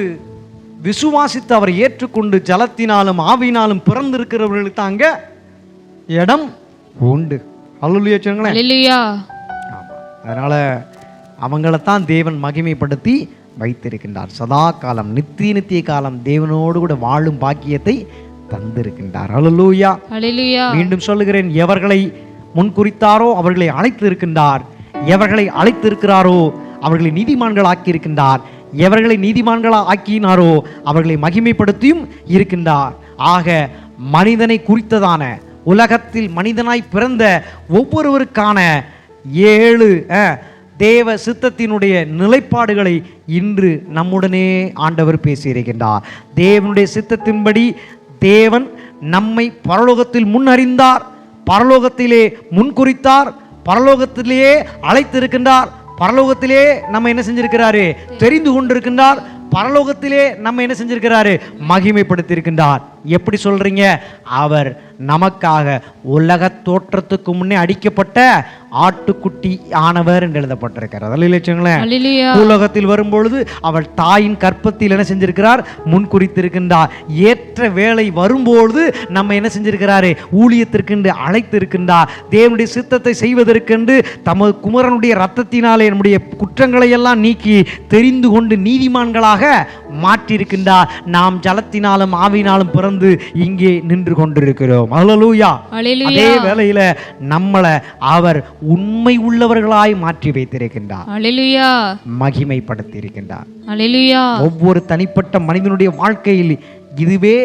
விசுவாசித்து அவர் ஏற்றுக்கொண்டு ஜலத்தினாலும் ஆவியினாலும் பிறந்திருக்கிறவர்களுக்கு அங்க இடம் உண்டு. அல்லேலூயா சொல்லுங்களேன். ஹalleluya. அதனால அவங்களைத்தான் தேவன் மகிமைப்படுத்தி வைத்திருக்கின்றார். சதா காலம், நித்திய காலம் தேவனோடு கூட வாழும் பாக்கியத்தை தந்திருக்கின்றார். அல்லேலூயா. ஹalleluya. மீண்டும் சொல்லுகிறேன், எவர்களை முன்குறித்தாரோ அவர்களை அழைத்து இருக்கின்றார். எவர்களை அழைத்து இருக்கிறாரோ அவர்களை நீதிமான்கள் ஆக்கி இருக்கின்றார். எவர்களை நீதிமான்களா ஆக்கினாரோ அவர்களை மகிமைப்படுத்தியும் இருக்கின்றார். ஆக மனிதனை குறித்ததான, உலகத்தில் மனிதனாய் பிறந்த ஒவ்வொருவருக்கான 7 தேவ சித்தத்தினுடைய நிலைப்பாடுகளை இன்று நம்முடனே ஆண்டவர் பேசியிருக்கின்றார். தேவனுடைய சித்தத்தின்படி தேவன் நம்மை பரலோகத்தில் முன்னறிந்தார், பரலோகத்திலே முன்குறித்தார், பரலோகத்திலேயே அழைத்திருக்கின்றார், பரலோகத்திலே நம்ம என்ன செஞ்சிருக்கிறாரு? தெரிந்து கொண்டிருக்கின்றார், பரலோகத்திலே நம்ம என்ன செஞ்சிருக்கிறாரு? மகிமைப்படுத்தியிருக்கின்றார். எப்படி சொல்றீங்க? அவர் நமக்காக உலக தோற்றத்துக்கு முன்னே அடிக்கப்பட்ட ஆட்டுக்குட்டி ஆனவர் என்று எழுதப்பட்டிருக்கிறார். அல்லேலூயா. அல்லேலூயா. உலகத்தில் வரும்பொழுது அவள் தாயின் கற்பத்தில் என்ன செஞ்சிருக்கிறார்? முன் குறித்திருக்கின்றார். ஏற்ற வேளை வரும்பொழுது நம்ம என்ன செஞ்சிருக்கிறாரு? ஊழியத்திற்கென்று அழைத்திருக்கின்றார். தேவனுடைய சித்தத்தை செய்வதற்கென்று தமது குமாரனுடைய இரத்தத்தினாலே நம்முடைய குற்றங்களை எல்லாம் நீக்கி தெரிந்து கொண்டு நீதிமான்களாக மாற்றியிருக்கின்றார். நாம் ஜலத்தினாலும் ஆவியினாலும் பிறந்து இங்கே நின்று கொண்டிருக்கிறோம். அல்லேலூயா. அதே வேளையில நம்மளை அவர் உண்மை உள்ளவர்களாய் மாற்றி வைத்திருக்கின்றார். அல்லேலூயா. மகிமைப்படுத்தி இருக்கின்றார். அல்லேலூயா. ஒவ்வொரு தனிப்பட்ட மனிதனுடைய வாழ்க்கையில் இதுவே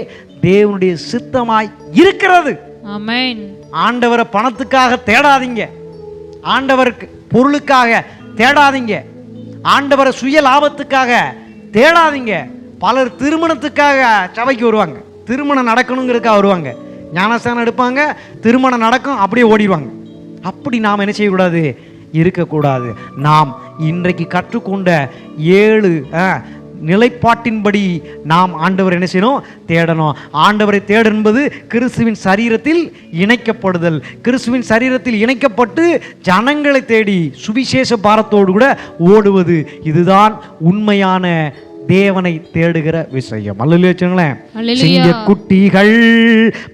தேவனுடைய சித்தமாய் இருக்கிறது. ஆமென். ஆண்டவரை பணத்துக்காக தேடாதீங்க, ஆண்டவருக்கு பொருளுக்காக தேடாதீங்க, ஆண்டவரை சுய லாபத்துக்காக தேடாதீங்க. பலர் திருமணத்துக்காக சபைக்கு வருவாங்க, திருமணம் நடக்கணுங்கிறதுக்காக வருவாங்க, ஞானஸ்தானம் எடுப்பாங்க, திருமணம் நடக்கும், அப்படியே ஓடிடுவாங்க. அப்படி நாம் என்ன செய்யக்கூடாது? இருக்கக்கூடாது. நாம் இன்றைக்கு கற்றுக்கொண்ட 7 நிலைப்பாட்டின்படி நாம் ஆண்டவர் என்ன செய்யணும்? தேடணும். ஆண்டவரை தேட என்பது கிறிஸ்துவின் சரீரத்தில் இணைக்கப்படுதல். கிறிஸ்துவின் சரீரத்தில் இணைக்கப்பட்டு ஜனங்களை தேடி சுவிசேஷ பாரத்தோடு கூட ஓடுவது. இதுதான் உண்மையான தேவனை தேடுகிற விஷயம். அல்லேலூயா. சிங்க குட்டிகள்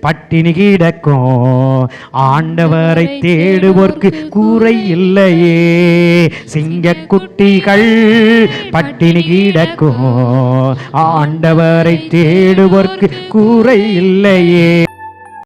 பட்டினி கிடக்கும், ஆண்டவரை தேடுவோர்க்கு கூரை இல்லையே. சிங்க குட்டிகள் பட்டினி கிடக்கும், ஆண்டவரை தேடுவோர்க்கு கூரை இல்லையே.